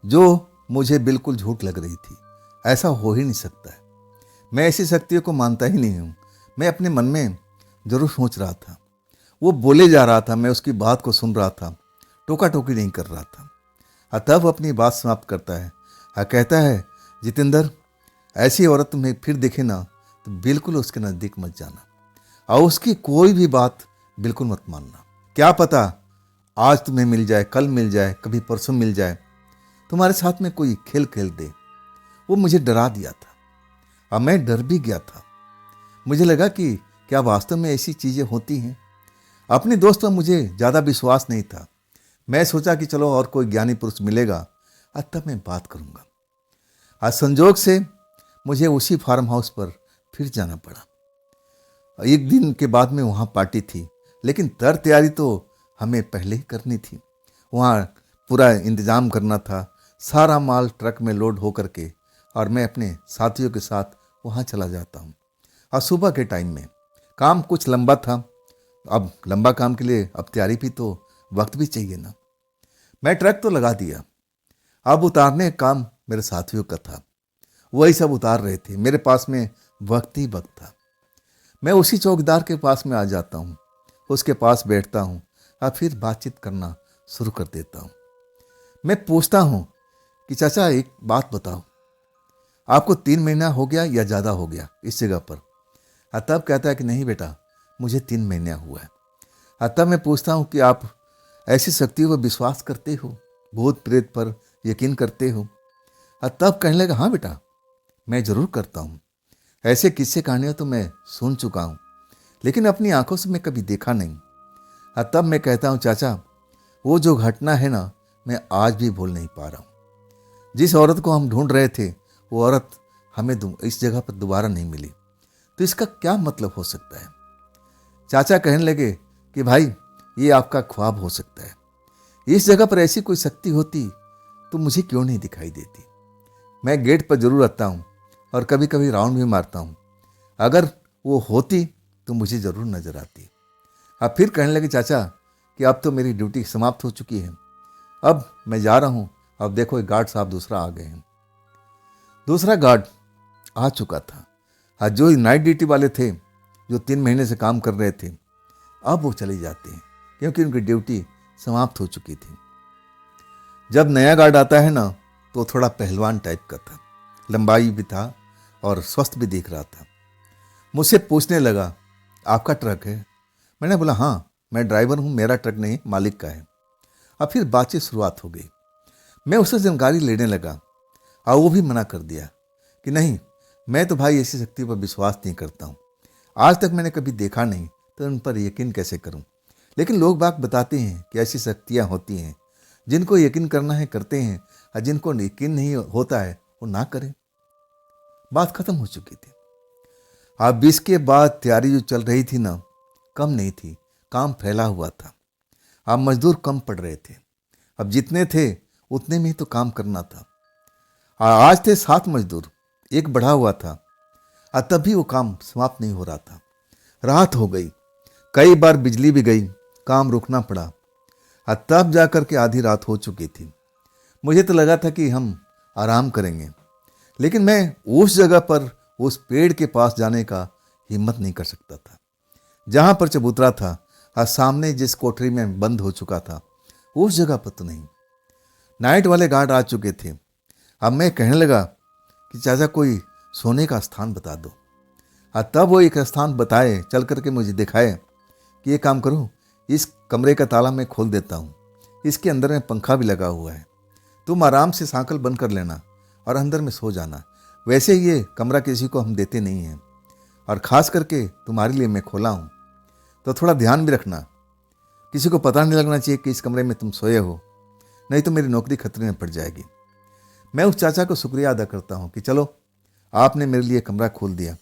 जो मुझे बिल्कुल झूठ लग रही थी। ऐसा हो ही नहीं सकता है, मैं ऐसी शक्तियों को मानता ही नहीं हूँ। मैं अपने मन में जरूर सोच रहा था, वो बोले जा रहा था, मैं उसकी बात को सुन रहा था, टोका टोकी नहीं कर रहा था। तब अपनी बात समाप्त करता है, कहता है, जितेंद्र, ऐसी औरत तुम्हें फिर दिखे ना तो बिल्कुल उसके नज़दीक मत जाना, और उसकी कोई भी बात बिल्कुल मत मानना। क्या पता आज तुम्हें मिल जाए, कल मिल जाए, कभी परसों मिल जाए, तुम्हारे साथ में कोई खेल खेल दे। वो मुझे डरा दिया था और मैं डर भी गया था। मुझे लगा कि क्या वास्तव में ऐसी चीज़ें होती हैं। अपने दोस्त पर मुझे ज़्यादा विश्वास नहीं था। मैं सोचा कि चलो और कोई ज्ञानी पुरुष मिलेगा और तब मैं बात करूँगा। आज संजोग से मुझे उसी फार्म हाउस पर फिर जाना पड़ा। एक दिन के बाद में वहाँ पार्टी थी, लेकिन तैयारी तो हमें पहले ही करनी थी। वहाँ पूरा इंतज़ाम करना था, सारा माल ट्रक में लोड हो करके, और मैं अपने साथियों के साथ वहाँ चला जाता हूँ। और सुबह के टाइम में काम कुछ लंबा था। अब लंबा काम के लिए अब तैयारी भी तो वक्त भी चाहिए ना। मैं ट्रक तो लगा दिया, अब उतारने का काम मेरे साथियों का था। वही सब उतार रहे थे, मेरे पास में वक्त ही वक्त था। मैं उसी चौकीदार के पास में आ जाता हूँ, उसके पास बैठता हूँ और फिर बातचीत करना शुरू कर देता हूँ। मैं पूछता हूँ कि चाचा एक बात बताओ, आपको 3 महीना हो गया या ज़्यादा हो गया इस जगह पर? तब कहता है कि नहीं बेटा, मुझे 3 महीना हुआ है। तब मैं पूछता हूँ कि आप ऐसी शक्तियों पर विश्वास करते हो, भूत प्रेत पर यकीन करते हो? तब कहने लगा, हाँ बेटा, मैं ज़रूर करता हूँ। ऐसे किस्से कहानियाँ तो मैं सुन चुका हूँ, लेकिन अपनी आंखों से मैं कभी देखा नहीं। तब मैं कहता हूँ, चाचा वो जो घटना है ना, मैं आज भी भूल नहीं पा रहा हूँ। जिस औरत को हम ढूंढ रहे थे, वो औरत हमें इस जगह पर दोबारा नहीं मिली, तो इसका क्या मतलब हो सकता है? चाचा कहने लगे कि भाई, ये आपका ख्वाब हो सकता है। इस जगह पर ऐसी कोई शक्ति होती तो मुझे क्यों नहीं दिखाई देती? मैं गेट पर जरूर आता हूँ और कभी कभी राउंड भी मारता हूँ। अगर वो होती तो मुझे ज़रूर नजर आती। अब फिर कहने लगे, चाचा कि अब तो मेरी ड्यूटी समाप्त हो चुकी है, अब मैं जा रहा हूँ। अब देखो, एक गार्ड साहब दूसरा आ गए हैं। दूसरा गार्ड आ चुका था। आज जो नाइट ड्यूटी वाले थे, जो 3 महीने से काम कर रहे थे, अब वो चले जाते हैं क्योंकि उनकी ड्यूटी समाप्त हो चुकी थी। जब नया गार्ड आता है ना, तो थोड़ा पहलवान टाइप का था, लंबाई भी था और स्वस्थ भी दिख रहा था। मुझसे पूछने लगा, आपका ट्रक है? मैंने बोला, हाँ, मैं ड्राइवर हूँ, मेरा ट्रक नहीं, मालिक का है। अब फिर बातचीत शुरुआत हो गई। मैं उससे जानकारी लेने लगा और वो भी मना कर दिया कि नहीं, मैं तो भाई ऐसी शक्ति पर विश्वास नहीं करता हूँ। आज तक मैंने कभी देखा नहीं, तो उन पर यकीन कैसे करूँ? लेकिन लोग बाग बताते हैं कि ऐसी शक्तियाँ होती हैं, जिनको यकीन करना है करते हैं, और जिनको यकीन नहीं होता है वो ना करें। बात खत्म हो चुकी थी। अब इसके बाद तैयारी जो चल रही थी ना, कम नहीं थी, काम फैला हुआ था। अब मजदूर कम पड़ रहे थे। अब जितने थे उतने में ही तो काम करना था। आज थे 7 मजदूर, एक बढ़ा हुआ था। तब भी वो काम समाप्त नहीं हो रहा था। रात हो गई, कई बार बिजली भी गई, काम रुकना पड़ा। तब जाकर के आधी रात हो चुकी थी। मुझे तो लगा था कि हम आराम करेंगे, लेकिन मैं उस जगह पर उस पेड़ के पास जाने का हिम्मत नहीं कर सकता था जहां पर चबूतरा था। सामने जिस कोठरी में बंद हो चुका था, उस जगह पर तो नहीं। नाइट वाले गार्ड आ चुके थे। अब मैं कहने लगा कि चाचा कोई सोने का स्थान बता दो। तब वो एक स्थान बताए, चल करके मुझे दिखाए कि ये काम करो, इस कमरे का ताला मैं खोल देता हूँ, इसके अंदर में पंखा भी लगा हुआ है, तुम आराम से सांकल बंद कर लेना और अंदर में सो जाना। वैसे ये कमरा किसी को हम देते नहीं हैं, और ख़ास करके तुम्हारे लिए मैं खोला हूँ, तो थोड़ा ध्यान भी रखना, किसी को पता नहीं लगना चाहिए कि इस कमरे में तुम सोए हो, नहीं तो मेरी नौकरी खतरे में पड़ जाएगी। मैं उस चाचा को शुक्रिया अदा करता हूँ कि चलो आपने मेरे लिए कमरा खोल दिया।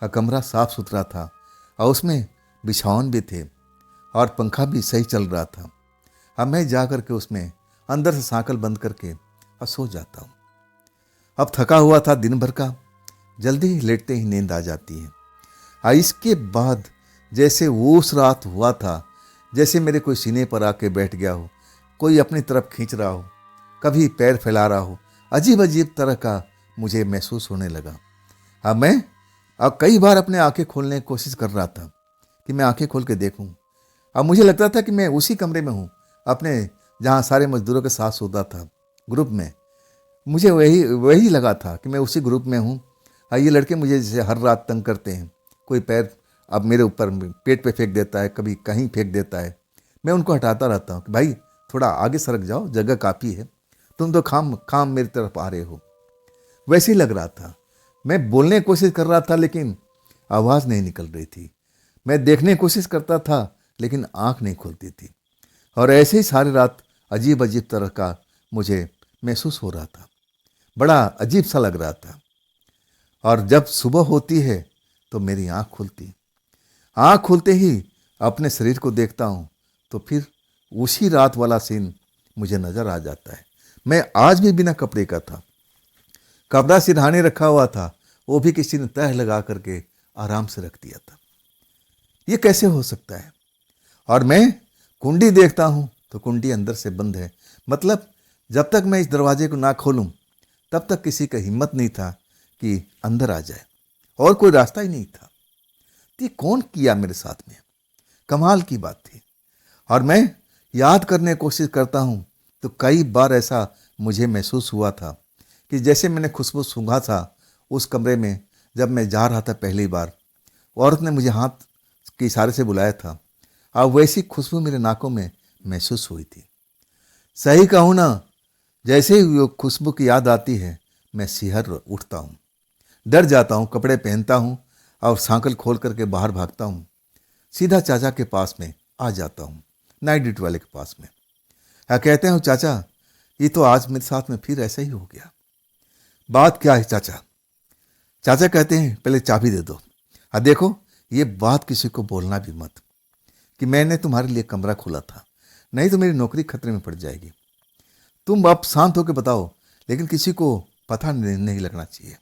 और कमरा साफ़ सुथरा था और उसमें बिछावन भी थे और पंखा भी सही चल रहा था। अब मैं जा कर के उसमें अंदर से सांकल बंद करके और सो जाता हूँ। अब थका हुआ था दिन भर का, जल्दी ही लेटते ही नींद आ जाती है। इसके बाद जैसे उस रात हुआ था, जैसे मेरे कोई सीने पर आके बैठ गया हो, कोई अपनी तरफ खींच रहा हो, कभी पैर फैला रहा हो, अजीब अजीब तरह का मुझे महसूस होने लगा। अब कई बार अपने आंखें खोलने की कोशिश कर रहा था कि मैं आंखें खोल के देखूं। अब मुझे लगता था कि मैं उसी कमरे में हूँ, अपने जहाँ सारे मजदूरों के साथ सोता था ग्रुप में। मुझे वही लगा था कि मैं उसी ग्रुप में हूँ। ये लड़के मुझे जैसे हर रात तंग करते हैं, कोई पैर अब मेरे ऊपर पेट पे फेंक देता है, कभी कहीं फेंक देता है। मैं उनको हटाता रहता हूँ कि भाई थोड़ा आगे सरक जाओ, जगह काफ़ी है, तुम तो खाम मेरी तरफ आ रहे हो। वैसे ही लग रहा था। मैं बोलने की कोशिश कर रहा था लेकिन आवाज़ नहीं निकल रही थी। मैं देखने की कोशिश करता था लेकिन आँख नहीं खुलती थी। और ऐसे ही सारी रात अजीब अजीब तरह का मुझे महसूस हो रहा था, बड़ा अजीब सा लग रहा था। और जब सुबह होती है तो मेरी आँख खुलते ही अपने शरीर को देखता हूँ तो फिर उसी रात वाला सीन मुझे नज़र आ जाता है। मैं आज भी बिना कपड़े का था, कपड़ा सिरहाने रखा हुआ था, वो भी किसी ने तह लगा करके आराम से रख दिया था। ये कैसे हो सकता है? और मैं कुंडी देखता हूँ तो कुंडी अंदर से बंद है। मतलब जब तक मैं इस दरवाजे को ना खोलूं तब तक किसी का हिम्मत नहीं था कि अंदर आ जाए, और कोई रास्ता ही नहीं था। तो ये कौन किया मेरे साथ में? कमाल की बात थी। और मैं याद करने की कोशिश करता हूँ तो कई बार ऐसा मुझे महसूस हुआ था कि जैसे मैंने खुशबू सूंघा था उस कमरे में जब मैं जा रहा था पहली बार, औरत ने मुझे हाथ के इशारे से बुलाया था, अब वैसी खुशबू मेरे नाकों में महसूस हुई थी। सही कहूँ ना, जैसे ही वो खुशबू की याद आती है मैं सिहर उठता हूँ, डर जाता हूँ, कपड़े पहनता हूँ और सांकल खोल करके बाहर भागता हूँ। सीधा चाचा के पास में आ जाता हूँ, नाइट ड्यूटी वाले के पास में। कहते हैं चाचा ये तो आज मेरे साथ में फिर ऐसा ही हो गया। बात क्या है चाचा? चाचा कहते हैं पहले चाबी दे दो। देखो ये बात किसी को बोलना भी मत कि मैंने तुम्हारे लिए कमरा खोला था, नहीं तो मेरी नौकरी खतरे में पड़ जाएगी। तुम अब शांत होकर बताओ, लेकिन किसी को पता नहीं लगना चाहिए।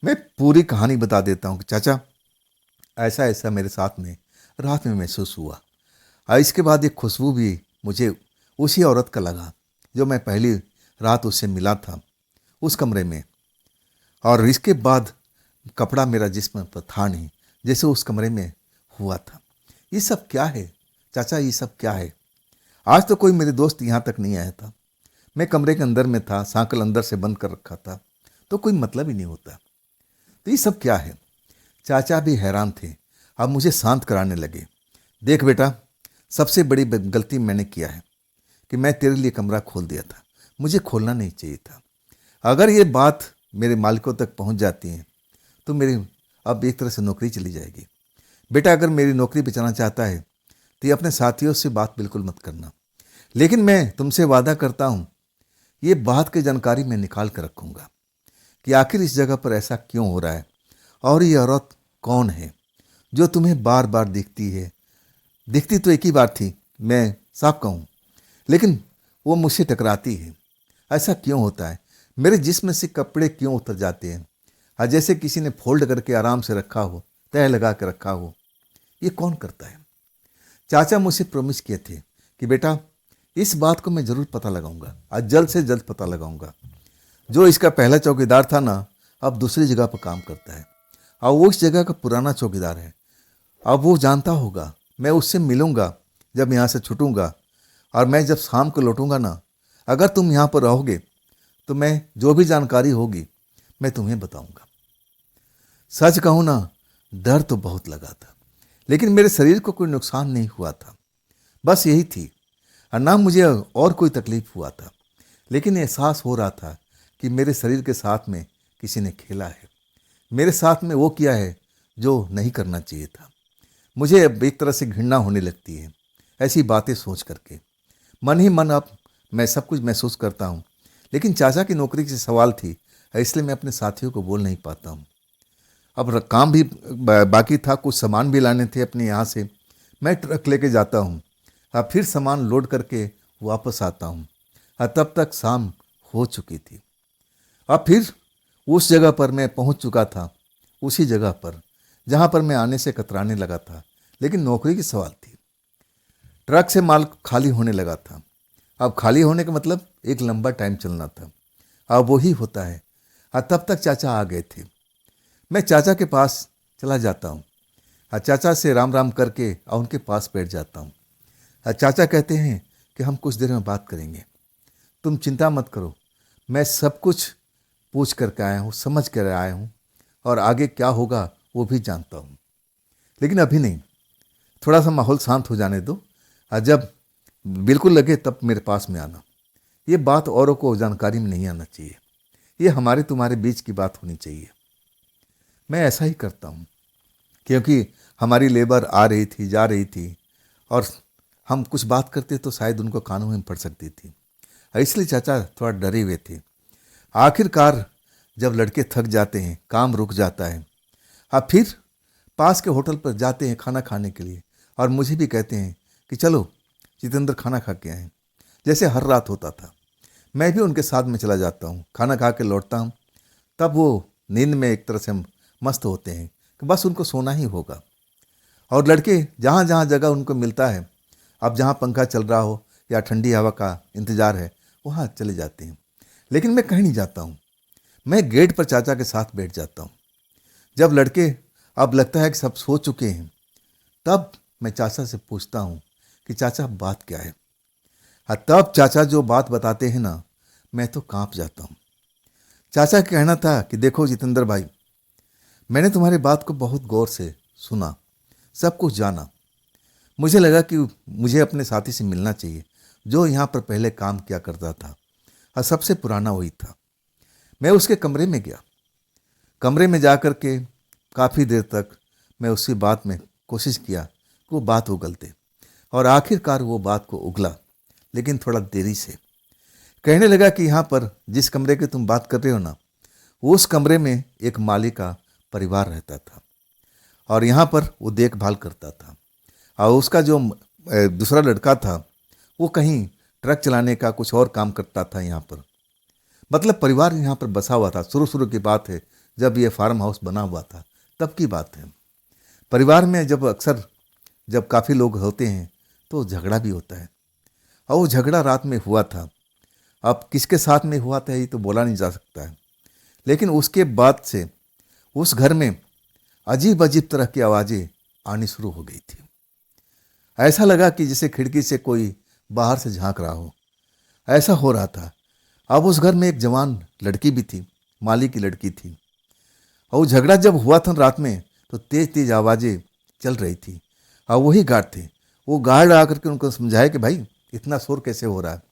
मैं पूरी कहानी बता देता हूँ कि चाचा ऐसा ऐसा मेरे साथ में रात में महसूस हुआ। इसके बाद एक खुशबू भी मुझे उसी औरत का लगा जो मैं पहली रात उससे मिला था उस कमरे में। और इसके बाद कपड़ा मेरा जिस्म पर था नहीं, जैसे उस कमरे में हुआ था। ये सब क्या है चाचा? ये सब क्या है? आज तो कोई मेरे दोस्त यहाँ तक नहीं आया था, मैं कमरे के अंदर में था, सांकल अंदर से बंद कर रखा था, तो कोई मतलब ही नहीं होता। तो ये सब क्या है? चाचा भी हैरान थे। अब मुझे शांत कराने लगे। देख बेटा, सबसे बड़ी गलती मैंने किया है कि मैं तेरे लिए कमरा खोल दिया था, मुझे खोलना नहीं चाहिए था। अगर ये बात मेरे मालिकों तक पहुंच जाती है तो मेरी अब एक तरह से नौकरी चली जाएगी। बेटा अगर मेरी नौकरी बचाना चाहता है तो ये अपने साथियों से बात बिल्कुल मत करना, लेकिन मैं तुमसे वादा करता हूँ ये बात की जानकारी मैं निकाल कर रखूँगा कि आखिर इस जगह पर ऐसा क्यों हो रहा है और ये औरत कौन है जो तुम्हें बार बार दिखती है। दिखती तो एक ही बार थी, मैं साफ कहूँ, लेकिन वो मुझसे टकराती है। ऐसा क्यों होता है? मेरे जिस्म से कपड़े क्यों उतर जाते हैं? जैसे किसी ने फोल्ड करके आराम से रखा हो, तय लगा के रखा हो। ये कौन करता है? चाचा मुझसे प्रॉमिस किए थे कि बेटा इस बात को मैं जरूर पता लगाऊंगा, आज जल्द से जल्द पता लगाऊंगा। जो इसका पहला चौकीदार था ना, अब दूसरी जगह पर काम करता है और वो इस जगह का पुराना चौकीदार है। अब वो जानता होगा, मैं उससे मिलूंगा जब यहाँ से छूटूंगा, और मैं जब शाम को लौटूंगा ना, अगर तुम यहाँ पर रहोगे तो मैं जो भी जानकारी होगी मैं तुम्हें बताऊंगा। सच कहूँ ना, डर तो बहुत लगा था, लेकिन मेरे शरीर को कोई नुकसान नहीं हुआ था, बस यही थी। और ना मुझे और कोई तकलीफ हुआ था, लेकिन एहसास हो रहा था कि मेरे शरीर के साथ में किसी ने खेला है, मेरे साथ में वो किया है जो नहीं करना चाहिए था। मुझे अब एक तरह से घृणा होने लगती है ऐसी बातें सोच करके। मन ही मन अब मैं सब कुछ महसूस करता हूँ, लेकिन चाचा की नौकरी की सवाल थी, इसलिए मैं अपने साथियों को बोल नहीं पाता हूँ। अब काम भी बाकी था, कुछ सामान भी लाने थे अपने यहाँ से। मैं ट्रक लेके जाता हूँ, अब फिर सामान लोड करके वापस आता हूँ। तब तक शाम हो चुकी थी। अब फिर उस जगह पर मैं पहुँच चुका था, उसी जगह पर जहाँ पर मैं आने से कतराने लगा था, लेकिन नौकरी की सवाल थी। ट्रक से माल खाली होने लगा था। अब खाली होने का मतलब एक लंबा टाइम चलना था। अब वही होता है। तब तक चाचा आ गए थे। मैं चाचा के पास चला जाता हूँ, चाचा से राम राम करके और उनके पास बैठ जाता हूँ। चाचा कहते हैं कि हम कुछ देर में बात करेंगे, तुम चिंता मत करो, मैं सब कुछ पूछ करके आया हूँ, समझ कर आया हूँ, और आगे क्या होगा वो भी जानता हूँ, लेकिन अभी नहीं, थोड़ा सा माहौल शांत हो जाने दो, जब बिल्कुल लगे तब मेरे पास में आना। ये बात औरों को जानकारी में नहीं आना चाहिए, ये हमारे तुम्हारे बीच की बात होनी चाहिए। मैं ऐसा ही करता हूँ, क्योंकि हमारी लेबर आ रही थी, जा रही थी, और हम कुछ बात करते तो शायद उनको कानों में पड़ सकती थी, इसलिए चाचा थोड़ा डरे हुए थे। आखिरकार जब लड़के थक जाते हैं, काम रुक जाता है, अब फिर पास के होटल पर जाते हैं खाना खाने के लिए, और मुझे भी कहते हैं कि चलो जितेंद्र खाना खा के आए, जैसे हर रात होता था। मैं भी उनके साथ में चला जाता हूँ, खाना खा के लौटता हूँ। तब वो नींद में एक तरह से मस्त होते हैं कि बस उनको सोना ही होगा, और लड़के जहाँ जहाँ जगह उनको मिलता है, अब जहाँ पंखा चल रहा हो या ठंडी हवा का इंतज़ार है, वहाँ चले जाते हैं। लेकिन मैं कहीं नहीं जाता हूँ, मैं गेट पर चाचा के साथ बैठ जाता हूँ। जब लड़के अब लगता है कि सब सो चुके हैं, तब मैं चाचा से पूछता हूँ कि चाचा बात क्या है। तब चाचा जो बात बताते हैं ना, मैं तो कांप जाता हूँ। चाचा का कहना था कि देखो जितेंद्र भाई, मैंने तुम्हारी बात को बहुत गौर से सुना, सब कुछ जाना। मुझे लगा कि मुझे अपने साथी से मिलना चाहिए जो यहाँ पर पहले काम किया करता था, और सबसे पुराना वही था। मैं उसके कमरे में गया। कमरे में जा कर के काफ़ी देर तक मैं उसकी बात में कोशिश किया कि वो बात उगल दे, और आखिरकार वो बात को उगला, लेकिन थोड़ा देरी से। कहने लगा कि यहाँ पर जिस कमरे की तुम बात कर रहे हो ना, उस कमरे में एक माली का परिवार रहता था, और यहाँ पर वो देखभाल करता था, और उसका जो दूसरा लड़का था वो कहीं ट्रक चलाने का कुछ और काम करता था यहाँ पर। मतलब परिवार यहाँ पर बसा हुआ था। शुरू की बात है, जब ये फार्म हाउस बना हुआ था तब की बात है। परिवार में जब काफ़ी लोग होते हैं तो झगड़ा भी होता है, और वो झगड़ा रात में हुआ था। अब किसके साथ में हुआ था ये तो बोला नहीं जा सकता है, लेकिन उसके बाद से उस घर में अजीब अजीब तरह की आवाज़ें आनी शुरू हो गई थी। ऐसा लगा कि जैसे खिड़की से कोई बाहर से झांक रहा हो, ऐसा हो रहा था। अब उस घर में एक जवान लड़की भी थी, माली की लड़की थी, और वो झगड़ा जब हुआ था रात में तो तेज तेज आवाज़ें चल रही थी, और वही गार्ड थे। वो गार्ड आकर के उनको समझाया कि भाई इतना शोर कैसे हो रहा है,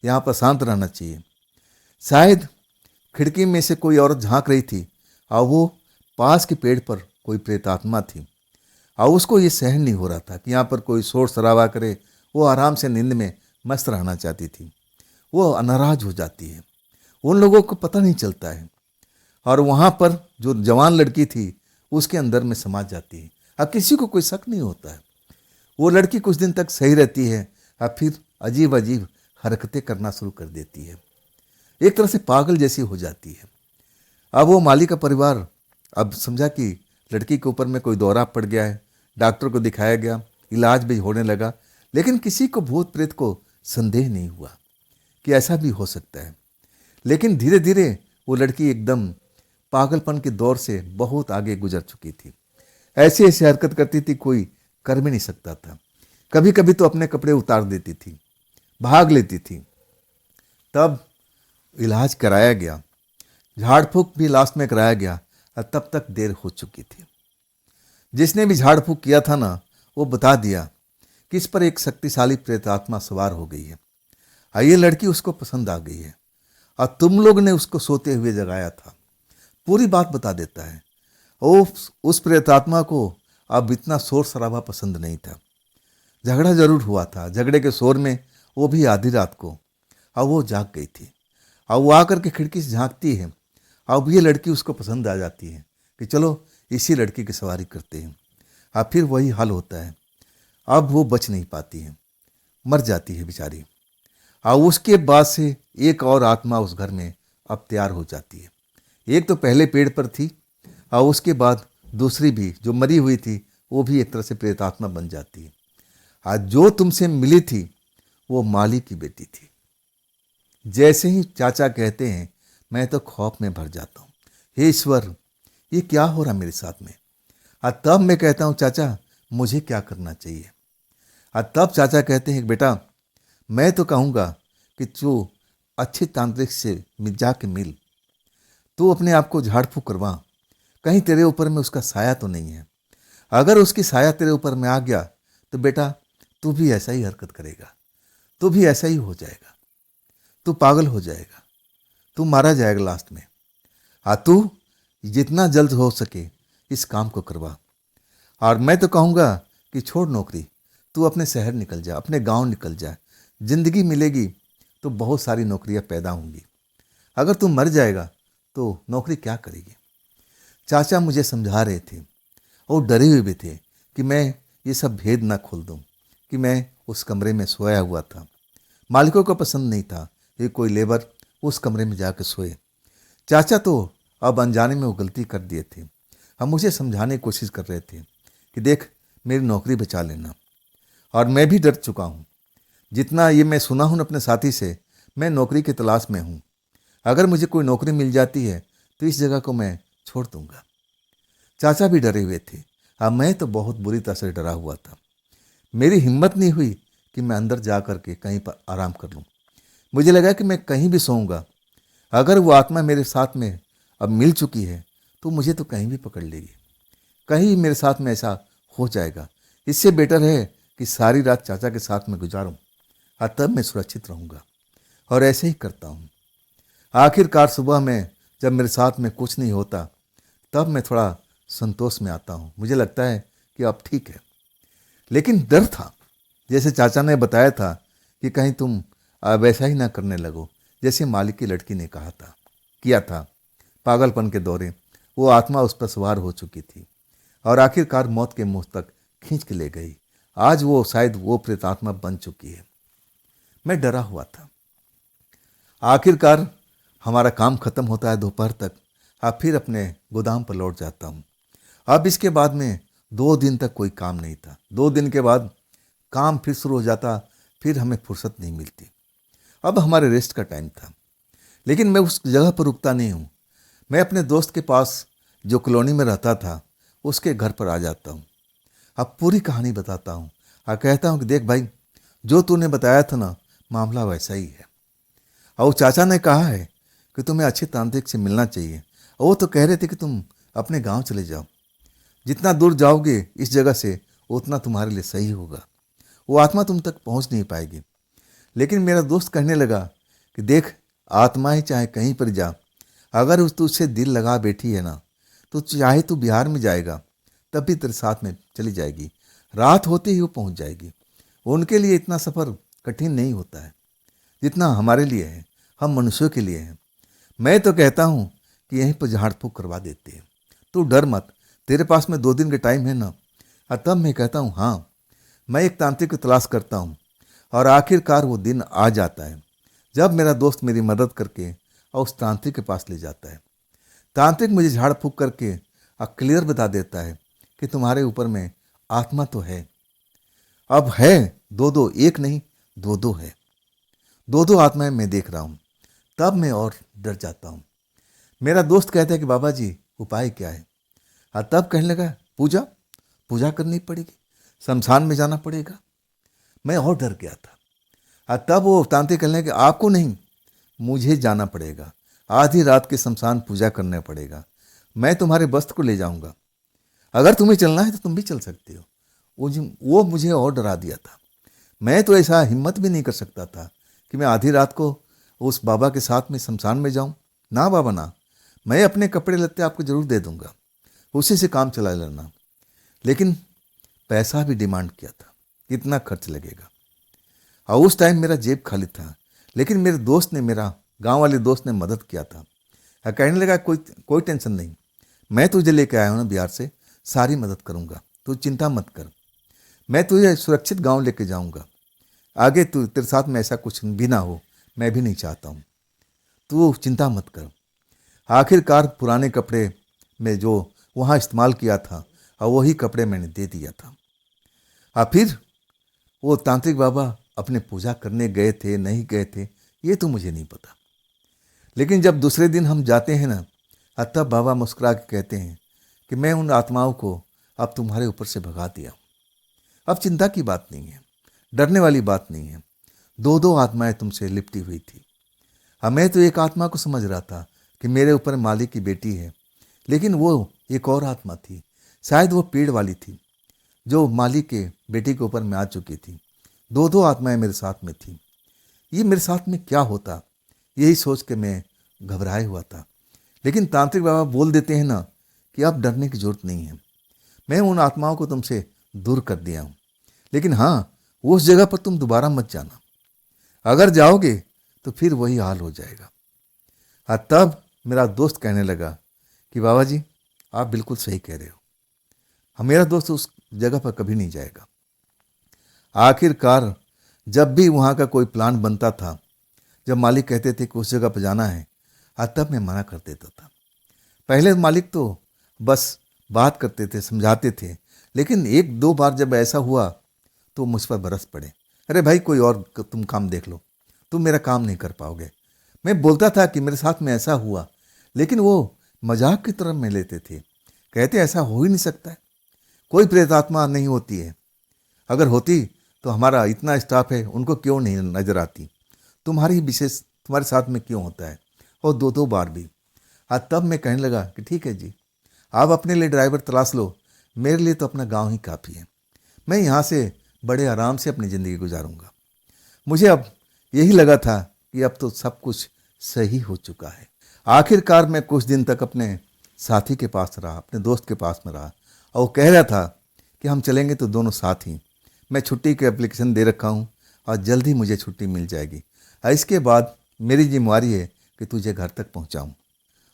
यहाँ पर शांत रहना चाहिए। शायद खिड़की में से कोई औरत झांक रही थी, और वो पास के पेड़ पर कोई प्रेतात्मा थी, और उसको ये सहन नहीं हो रहा था कि यहाँ पर कोई शोर शराबा करे। वो आराम से नींद में मस्त रहना चाहती थी। वो नाराज हो जाती है, उन लोगों को पता नहीं चलता है, और वहाँ पर जो जवान लड़की थी उसके अंदर में समा जाती है। अब किसी को कोई शक नहीं होता है। वो लड़की कुछ दिन तक सही रहती है, अब फिर अजीब अजीब हरकतें करना शुरू कर देती है, एक तरह से पागल जैसी हो जाती है। अब वो माली का परिवार अब समझा कि लड़की के ऊपर में कोई दौरा पड़ गया है, डॉक्टर को दिखाया गया, इलाज भी होने लगा, लेकिन किसी को भूत प्रेत को संदेह नहीं हुआ कि ऐसा भी हो सकता है। लेकिन धीरे धीरे वो लड़की एकदम पागलपन के दौर से बहुत आगे गुजर चुकी थी। ऐसी ऐसी हरकत करती थी कोई कर भी नहीं सकता था। कभी कभी तो अपने कपड़े उतार देती थी, भाग लेती थी। तब इलाज कराया गया, झाड़ फूक भी लास्ट में कराया गया, और तब तक देर हो चुकी थी। जिसने भी झाड़ फूक किया था ना, वो बता दिया कि इस पर एक शक्तिशाली प्रेतात्मा सवार हो गई है, और ये लड़की उसको पसंद आ गई है, और तुम लोग ने उसको सोते हुए जगाया था। पूरी बात बता देता है। उस प्रेतात्मा को अब इतना शोर शराबा पसंद नहीं था। झगड़ा जरूर हुआ था, झगड़े के शोर में वो भी आधी रात को अब वो जाग गई थी। अब वो आकर के खिड़की से झांकती है, अब ये लड़की उसको पसंद आ जाती है कि चलो इसी लड़की की सवारी करते हैं। अब फिर वही हाल होता है। अब वो बच नहीं पाती है, मर जाती है बेचारी। अब उसके बाद से एक और आत्मा उस घर में अब तैयार हो जाती है। एक तो पहले पेड़ पर थी, और उसके बाद दूसरी भी जो मरी हुई थी वो भी एक तरह से प्रेतात्मा बन जाती है। आज जो तुमसे मिली थी वो माली की बेटी थी। जैसे ही चाचा कहते हैं, मैं तो खौफ में भर जाता हूँ, हे ईश्वर ये क्या हो रहा मेरे साथ में। और तब मैं कहता हूँ, चाचा मुझे क्या करना चाहिए। और तब चाचा कहते हैं, बेटा मैं तो कहूँगा कि तू अच्छे तांत्रिक से जाके मिल, तू अपने आप को झाड़ फूक करवा, कहीं तेरे ऊपर में उसका साया तो नहीं है। अगर उसकी साया तेरे ऊपर में आ गया तो बेटा तू भी ऐसा ही हरकत करेगा, तू भी ऐसा ही हो जाएगा, तू पागल हो जाएगा, तू मारा जाएगा लास्ट में। तू जितना जल्द हो सके इस काम को करवा। और मैं तो कहूँगा कि छोड़ नौकरी, तू अपने शहर निकल जा, अपने गांव निकल जा। जिंदगी मिलेगी तो बहुत सारी नौकरियां पैदा होंगी, अगर तू मर जाएगा तो नौकरी क्या करेगी। चाचा मुझे समझा रहे थे और डरे हुए भी थे कि मैं ये सब भेद ना खोल दूं कि मैं उस कमरे में सोया हुआ था। मालिकों को पसंद नहीं था कि कोई लेबर उस कमरे में जाकर सोए। चाचा तो अब अनजाने में वो गलती कर दिए थे। हम मुझे समझाने की कोशिश कर रहे थे कि देख मेरी नौकरी बचा लेना। और मैं भी डर चुका हूँ। जितना ये मैं सुना हूँ अपने साथी से, मैं नौकरी की तलाश में हूँ। अगर मुझे कोई नौकरी मिल जाती है तो इस जगह को मैं छोड़ दूंगा। चाचा भी डरे हुए थे, अब मैं तो बहुत बुरी तरह से डरा हुआ था। मेरी हिम्मत नहीं हुई कि मैं अंदर जा कर के कहीं पर आराम कर लूँ। मुझे लगा कि मैं कहीं भी सोऊंगा, अगर वो आत्मा मेरे साथ में अब मिल चुकी है तो मुझे तो कहीं भी पकड़ लेगी, कहीं मेरे साथ में ऐसा हो जाएगा। इससे बेटर है कि सारी रात चाचा के साथ में गुजारूं, और तब मैं सुरक्षित रहूंगा। और ऐसे ही करता हूँ। आखिरकार सुबह में जब मेरे साथ में कुछ नहीं होता तब मैं थोड़ा संतोष में आता हूँ। मुझे लगता है कि अब ठीक है, लेकिन डर था। जैसे चाचा ने बताया था कि कहीं तुम वैसा ही ना करने लगो जैसे मालिक की लड़की ने कहा था, किया था। पागलपन के दौरे वो आत्मा उस पर सवार हो चुकी थी और आखिरकार मौत के मुंह तक खींच के ले गई। आज वो शायद वो प्रेतात्मा बन चुकी है। मैं डरा हुआ था। आखिरकार हमारा काम खत्म होता है दोपहर तक। अब फिर अपने गोदाम पर लौट जाता हूँ। अब इसके बाद में 2 दिन तक कोई काम नहीं था। 2 दिन के बाद काम फिर शुरू हो जाता, फिर हमें फुर्सत नहीं मिलती। अब हमारे रेस्ट का टाइम था, लेकिन मैं उस जगह पर रुकता नहीं हूँ। मैं अपने दोस्त के पास जो कॉलोनी में रहता था उसके घर पर आ जाता हूँ। अब पूरी कहानी बताता हूँ और कहता हूँ कि देख भाई, जो तूने बताया था ना, मामला वैसा ही है। और चाचा ने कहा है कि तुम्हें अच्छे तांत्रिक से मिलना चाहिए। और वो तो कह रहे थे कि तुम अपने गांव चले जाओ, जितना दूर जाओगे इस जगह से उतना तुम्हारे लिए सही होगा, वो आत्मा तुम तक पहुंच नहीं पाएगी। लेकिन मेरा दोस्त कहने लगा कि देख, आत्माएं चाहे कहीं पर जा, अगर उस तुझसे दिल लगा बैठी है ना, तो चाहे तू बिहार में जाएगा तब भी तेरे साथ में चली जाएगी। रात होते ही वो पहुंच जाएगी। उनके लिए इतना सफ़र कठिन नहीं होता है जितना हमारे लिए है, हम मनुष्यों के लिए है। मैं तो कहता हूँ कि यहीं पर झाड़ फूक करवा देते हैं, तू डर मत, तेरे पास में 2 दिन का टाइम है ना। और तब मैं कहता हूँ हाँ, मैं एक तांत्रिक की तलाश करता हूँ। और आखिरकार वो दिन आ जाता है जब मेरा दोस्त मेरी मदद करके और उस तांत्रिक के पास ले जाता है। तांत्रिक मुझे झाड़ फूक करके क्लियर बता देता है कि तुम्हारे ऊपर में आत्मा तो है। अब है दो दो, एक नहीं, दो दो है, दो दो आत्माएं मैं देख रहा हूँ। तब मैं और डर जाता हूँ। मेरा दोस्त कहता है कि बाबा जी उपाय क्या है। और तब कहने लगा पूजा, पूजा करनी पड़ेगी, शमशान में जाना पड़ेगा। मैं और डर गया था। और तब वो तांत्रिक कहने लगे आपको नहीं, मुझे जाना पड़ेगा, आधी रात के शमशान पूजा करना पड़ेगा, मैं तुम्हारे वस्त्र को ले जाऊंगा, अगर तुम्हें चलना है तो तुम भी चल सकते हो। वो मुझे और डरा दिया था। मैं तो ऐसा हिम्मत भी नहीं कर सकता था कि मैं आधी रात को उस बाबा के साथ में शमशान में जाऊं। ना बाबा ना, मैं अपने कपड़े लत्ते आपको जरूर दे दूंगा, उसी से काम चला लेना। लेकिन पैसा भी डिमांड किया था, कितना खर्च लगेगा। और उस टाइम मेरा जेब खाली था। लेकिन मेरे दोस्त ने, मेरा गांव वाले दोस्त ने मदद किया था। कहने लगा कोई कोई टेंशन नहीं, मैं तुझे लेके आया हूँ ना बिहार से, सारी मदद करूँगा, तू चिंता मत कर, मैं तुझे सुरक्षित गांव लेके जाऊँगा। आगे तू, तेरे साथ में ऐसा कुछ भी ना हो, मैं भी नहीं चाहता हूँ, तू चिंता मत कर। आखिरकार पुराने कपड़े में जो वहाँ इस्तेमाल किया था और वही कपड़े मैंने दे दिया था। और फिर वो तांत्रिक बाबा अपने पूजा करने गए थे नहीं गए थे ये तो मुझे नहीं पता। लेकिन जब दूसरे दिन हम जाते हैं ना, तब बाबा मुस्कुरा के कहते हैं कि मैं उन आत्माओं को अब तुम्हारे ऊपर से भगा दिया, अब चिंता की बात नहीं है, डरने वाली बात नहीं है। दो दो आत्माएं तुमसे लिपटी हुई थी। अब मैं तो एक आत्मा को समझ रहा था कि मेरे ऊपर मालिक की बेटी है, लेकिन वो एक और आत्मा थी, शायद वो पेड़ वाली थी जो मालिक के बेटी के ऊपर में आ चुकी थी। दो दो आत्माएं मेरे साथ में थी। ये मेरे साथ में क्या होता, यही सोच के मैं घबराए हुआ था। लेकिन तांत्रिक बाबा बोल देते हैं ना कि अब डरने की जरूरत नहीं है, मैं उन आत्माओं को तुमसे दूर कर दिया हूँ। लेकिन हाँ, उस जगह पर तुम दोबारा मत जाना, अगर जाओगे तो फिर वही हाल हो जाएगा। हाँ, तब मेरा दोस्त कहने लगा कि बाबा जी आप बिल्कुल सही कह रहे हो, मेरा दोस्त उस जगह पर कभी नहीं जाएगा। आखिरकार जब भी वहाँ का कोई प्लान बनता था, जब मालिक कहते थे कि उस जगह पर जाना है, तब मैं मना कर देता था। पहले मालिक तो बस बात करते थे, समझाते थे, लेकिन 1-2 बार जब ऐसा हुआ तो मुझ पर बरस पड़े, अरे भाई कोई और तुम काम देख लो, तुम मेरा काम नहीं कर पाओगे। मैं बोलता था कि मेरे साथ में ऐसा हुआ, लेकिन वो मजाक की तरफ में लेते थे, कहते ऐसा हो ही नहीं सकता है, कोई प्रेतात्मा नहीं होती है, अगर होती तो हमारा इतना स्टाफ है, उनको क्यों नहीं नजर आती, तुम्हारी विशेष तुम्हारे साथ में क्यों होता है। और 2-2 बार भी। तब मैं कहने लगा कि ठीक है जी, आप अपने लिए ड्राइवर तलाश लो, मेरे लिए तो अपना गांव ही काफ़ी है, मैं यहाँ से बड़े आराम से अपनी ज़िंदगी गुजारूंगा। मुझे अब यही लगा था कि अब तो सब कुछ सही हो चुका है। आखिरकार मैं कुछ दिन तक अपने साथी के पास रहा, अपने दोस्त के पास में रहा, और वो कह रहा था कि हम चलेंगे तो दोनों साथ ही। मैं छुट्टी की एप्लीकेशन दे रखा हूँ और जल्द ही मुझे छुट्टी मिल जाएगी, और इसके बाद मेरी जिम्मेवारी है कि तुझे घर तक पहुँचाऊँ।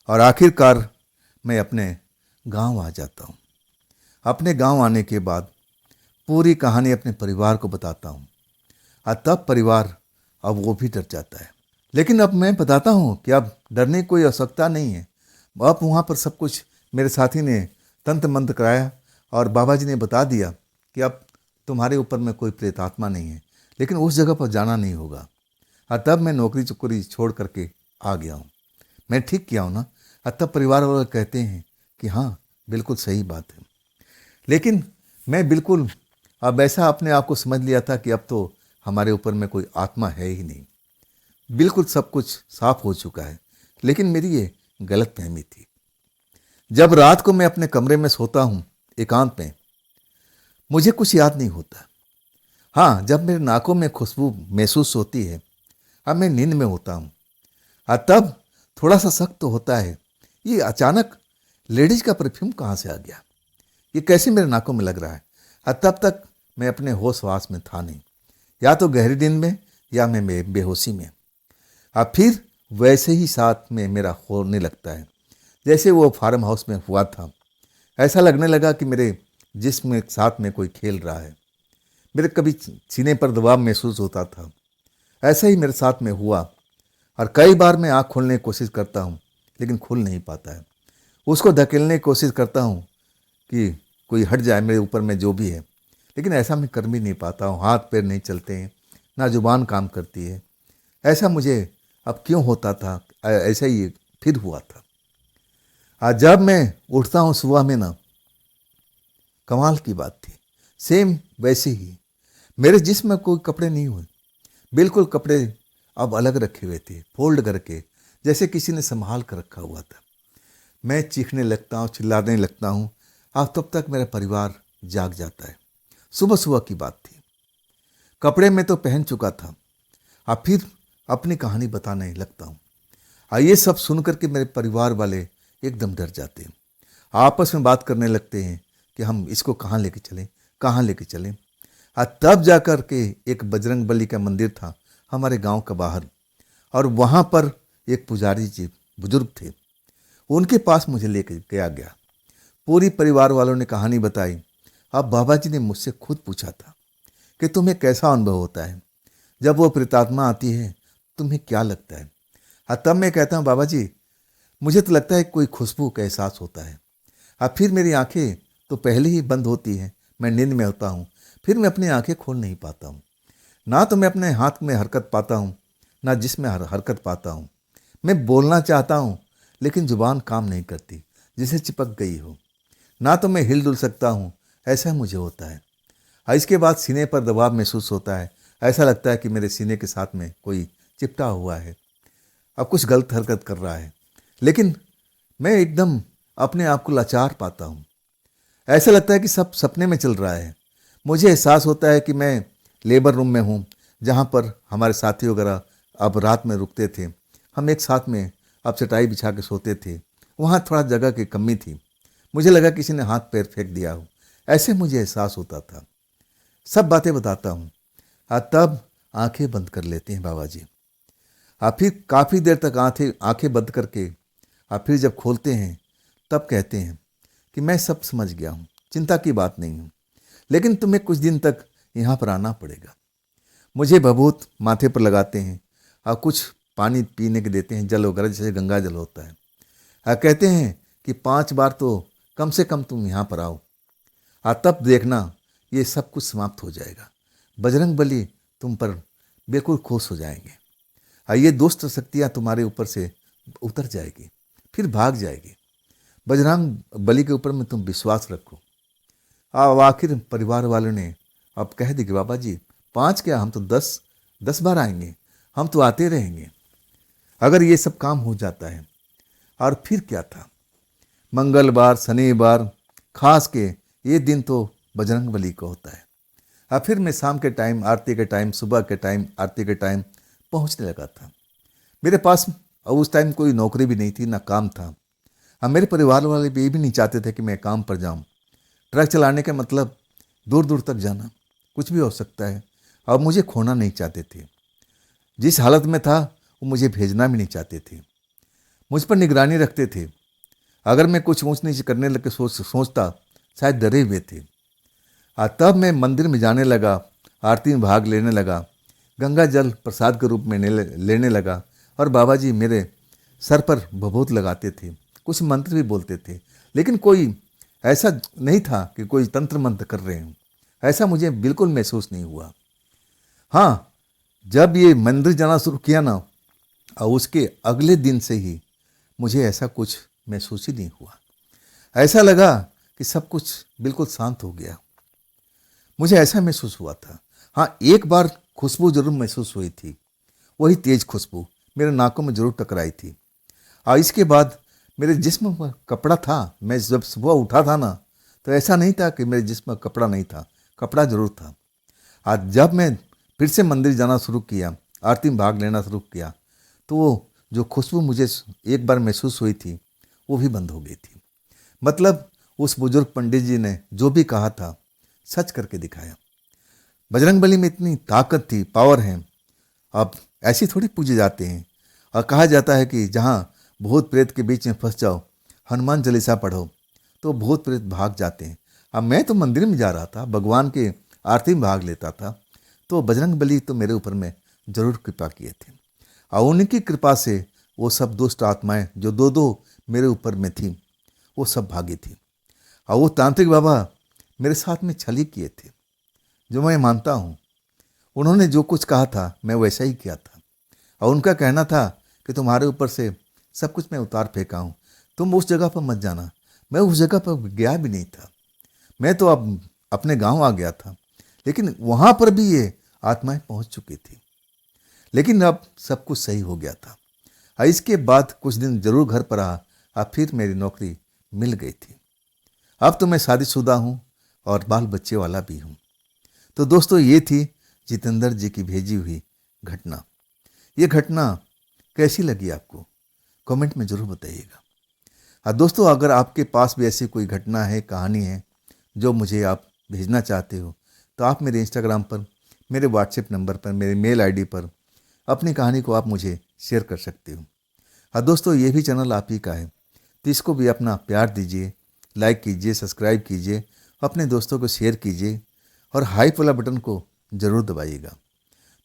और आखिरकार मैं अपने गांव आ जाता हूँ। अपने गांव आने के बाद पूरी कहानी अपने परिवार को बताता हूँ, और तब परिवार अब वो भी डर जाता है। लेकिन अब मैं बताता हूँ कि अब डरने की कोई आवश्यकता नहीं है। अब वहाँ पर सब कुछ मेरे साथी ने तंत्र मंत्र कराया और बाबा जी ने बता दिया कि अब तुम्हारे ऊपर में कोई प्रेतात्मा नहीं है, लेकिन उस जगह पर जाना नहीं होगा। और तब मैं नौकरी चुकरी छोड़ करके आ गया हूँ। मैं ठीक किया हूँ ना। और तब परिवार वाले कहते हैं कि हाँ बिल्कुल सही बात है। लेकिन मैं बिल्कुल अब ऐसा अपने आप को समझ लिया था कि अब तो हमारे ऊपर में कोई आत्मा है ही नहीं, बिल्कुल सब कुछ साफ हो चुका है। लेकिन मेरी ये गलत फहमी थी। जब रात को मैं अपने कमरे में सोता हूँ एकांत में, मुझे कुछ याद नहीं होता। हाँ, जब मेरे नाकों में खुशबू महसूस होती है, अब मैं नींद में होता हूँ, और तब थोड़ा सा शक तो होता है, ये अचानक लेडीज का परफ्यूम कहाँ से आ गया, ये कैसे मेरे नाकों में लग रहा है। और तब तक मैं अपने होश वास में था नहीं, या तो गहरी नींद में या मैं बेहोशी में। अब फिर वैसे ही साथ में मेरा होने लगता है, जैसे वो फार्म हाउस में हुआ था। ऐसा लगने लगा कि मेरे जिस्म के साथ में कोई खेल रहा है। मेरे कभी सीने पर दबाव महसूस होता था। ऐसा ही मेरे साथ में हुआ और कई बार मैं आँख खोलने की कोशिश करता हूँ लेकिन खुल नहीं पाता है। उसको धकेलने की कोशिश करता हूँ कि कोई हट जाए मेरे ऊपर में जो भी है, लेकिन ऐसा मैं कर भी नहीं पाता हूँ। हाथ पैर नहीं चलते हैं, ना जुबान काम करती है। ऐसा मुझे अब क्यों होता था, ऐसा ही फिर हुआ था। आज जब मैं उठता हूँ सुबह में ना, कमाल की बात थी, सेम वैसे ही मेरे जिस्म में कोई कपड़े नहीं हुए, बिल्कुल कपड़े अब अलग रखे हुए थे, फोल्ड करके, जैसे किसी ने संभाल कर रखा हुआ था। मैं चीखने लगता हूँ, चिल्लाने लगता हूँ। अब तब तक मेरा परिवार जाग जाता है। सुबह सुबह की बात थी। कपड़े में तो पहन चुका था। अब फिर अपनी कहानी बताने लगता हूँ। ये सब सुनकर के मेरे परिवार वाले एकदम डर जाते हैं। आपस में बात करने लगते हैं कि हम इसको कहाँ लेके चलें, कहाँ लेके चलें। तब जाकर के एक बजरंग बली का मंदिर था हमारे गांव का बाहर, और वहाँ पर एक पुजारी जी बुजुर्ग थे, उनके पास मुझे लेके गया। पूरी परिवार वालों ने कहानी बताई। अब बाबा जी ने मुझसे खुद पूछा था कि तुम्हें कैसा अनुभव होता है जब वो प्रेतात्मा आती है, तुम्हें क्या लगता है। तब मैं कहता हूँ, बाबा जी मुझे तो लगता है कोई खुशबू का एहसास होता है। अब फिर मेरी आंखें तो पहले ही बंद होती हैं, मैं नींद में होता हूँ, फिर मैं अपनी आंखें खोल नहीं पाता हूँ। ना तो मैं अपने हाथ में हरकत पाता हूँ, ना जिसमें हरकत पाता हूँ। मैं बोलना चाहता हूँ लेकिन जुबान काम नहीं करती, जिसे चिपक गई हो। ना तो मैं हिल डुल सकता हूँ, ऐसा मुझे होता है। इसके बाद सीने पर दबाव महसूस होता है। ऐसा लगता है कि मेरे सीने के साथ में कोई चिपटा हुआ है, अब कुछ गलत हरकत कर रहा है, लेकिन मैं एकदम अपने आप को लाचार पाता हूँ। ऐसा लगता है कि सब सपने में चल रहा है। मुझे एहसास होता है कि मैं लेबर रूम में हूँ, जहाँ पर हमारे साथी वगैरह अब रात में रुकते थे। हम एक साथ में अब चटाई बिछा के सोते थे। वहाँ थोड़ा जगह की कमी थी। मुझे लगा किसी ने हाथ पैर फेंक दिया हो, ऐसे मुझे एहसास होता था। सब बातें बताता हूँ। तब आंखें बंद कर लेते हैं बाबा जी। फिर काफ़ी देर तक आंखें बंद करके फिर जब खोलते हैं तब कहते हैं कि मैं सब समझ गया हूँ, चिंता की बात नहीं हूँ, लेकिन तुम्हें कुछ दिन तक यहाँ पर आना पड़ेगा। मुझे भभूत माथे पर लगाते हैं और कुछ पानी पीने के देते हैं, जल वगैरह, जैसे गंगा जल होता है। कहते हैं कि 5 बार तो कम से कम तुम यहाँ पर आओ, तब देखना ये सब कुछ समाप्त हो जाएगा। बजरंग बली तुम पर बिल्कुल खुश हो जाएंगे। ये दुष्ट शक्तियाँ तुम्हारे ऊपर से उतर जाएगी, फिर भाग जाएगी। बजरंग बली के ऊपर में तुम विश्वास रखो। अब आखिर परिवार वालों ने अब कह दी कि बाबा जी 5 क्या, हम तो 10 बार आएंगे, हम तो आते रहेंगे अगर ये सब काम हो जाता है। और फिर क्या था, मंगलवार शनिवार खास के ये दिन तो बजरंग बली का होता है। फिर मैं शाम के टाइम आरती के टाइम, सुबह के टाइम आरती के टाइम पहुंचने लगा था। मेरे पास उस टाइम कोई नौकरी भी नहीं थी, ना काम था। मेरे परिवार वाले भी ये भी नहीं चाहते थे कि मैं काम पर जाऊं। ट्रक चलाने का मतलब दूर दूर तक जाना, कुछ भी हो सकता है। अब मुझे खोना नहीं चाहते थे। जिस हालत में था वो मुझे भेजना भी नहीं चाहते थे। मुझ पर निगरानी रखते थे। अगर मैं कुछ ऊंच नीच करने लग के सोचता, शायद डरे हुए थे। तब मैं मंदिर में जाने लगा, आरती में भाग लेने लगा, गंगा जल प्रसाद के रूप में लेने लगा, और बाबा जी मेरे सर पर भभूत लगाते थे, कुछ मंत्र भी बोलते थे, लेकिन कोई ऐसा नहीं था कि कोई तंत्र मंत्र कर रहे हों। ऐसा मुझे बिल्कुल महसूस नहीं हुआ। हाँ, जब ये मंदिर जाना शुरू किया ना, और उसके अगले दिन से ही मुझे ऐसा कुछ महसूस ही नहीं हुआ। ऐसा लगा कि सब कुछ बिल्कुल शांत हो गया। मुझे ऐसा महसूस हुआ था। हाँ, एक बार खुशबू जरूर महसूस हुई थी, वही तेज खुशबू मेरे नाकों में जरूर टकराई थी। और इसके बाद मेरे जिस्म पर कपड़ा था। मैं जब सुबह उठा था ना, तो ऐसा नहीं था कि मेरे जिस्म पर कपड़ा नहीं था, कपड़ा जरूर था। आज जब मैं फिर से मंदिर जाना शुरू किया, आरती में भाग लेना शुरू किया, तो वो जो खुशबू मुझे एक बार महसूस हुई थी वो भी बंद हो गई थी। मतलब उस बुजुर्ग पंडित जी ने जो भी कहा था सच करके दिखाया। बजरंग बली में इतनी ताकत थी, पावर है। अब ऐसी थोड़ी पूजे जाते हैं। और कहा जाता है कि जहाँ भूत प्रेत के बीच में फंस जाओ हनुमान चालीसा पढ़ो तो भूत प्रेत भाग जाते हैं। अब मैं तो मंदिर में जा रहा था, भगवान के आरती में भाग लेता था, तो बजरंग बली तो मेरे ऊपर में जरूर कृपा किए थे। और उनकी कृपा से वो सब दुष्ट आत्माएं जो दो दो मेरे ऊपर में थी वो सब भागी थी। और वो तांत्रिक बाबा मेरे साथ में छली किए थे, जो मैं मानता हूँ। उन्होंने जो कुछ कहा था मैं वैसा ही किया था। और उनका कहना था कि तुम्हारे ऊपर से सब कुछ मैं उतार फेंका हूँ, तुम उस जगह पर मत जाना। मैं उस जगह पर गया भी नहीं था, मैं तो अब अपने गांव आ गया था, लेकिन वहाँ पर भी ये आत्माएं पहुँच चुकी थी। लेकिन अब सब कुछ सही हो गया था। और इसके बाद कुछ दिन जरूर घर पर रहा, और फिर मेरी नौकरी मिल गई थी। अब तो मैं शादीशुदा हूँ और बाल बच्चे वाला भी हूँ। तो दोस्तों, ये थी जितेंद्र जी की भेजी हुई घटना। ये घटना कैसी लगी आपको, कमेंट में ज़रूर बताइएगा। और दोस्तों, अगर आपके पास भी ऐसी कोई घटना है, कहानी है जो मुझे आप भेजना चाहते हो, तो आप मेरे इंस्टाग्राम पर, मेरे व्हाट्सएप नंबर पर, मेरे मेल आईडी पर अपनी कहानी को आप मुझे शेयर कर सकते हो। और दोस्तों, ये भी चैनल आप ही का है, तो इसको भी अपना प्यार दीजिए, लाइक कीजिए, सब्सक्राइब कीजिए, अपने दोस्तों को शेयर कीजिए और हाइप वाला बटन को ज़रूर दबाइएगा।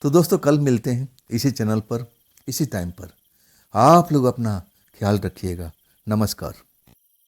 तो दोस्तों, कल मिलते हैं इसी चैनल पर, इसी टाइम पर। आप लोग अपना ख्याल रखिएगा। नमस्कार।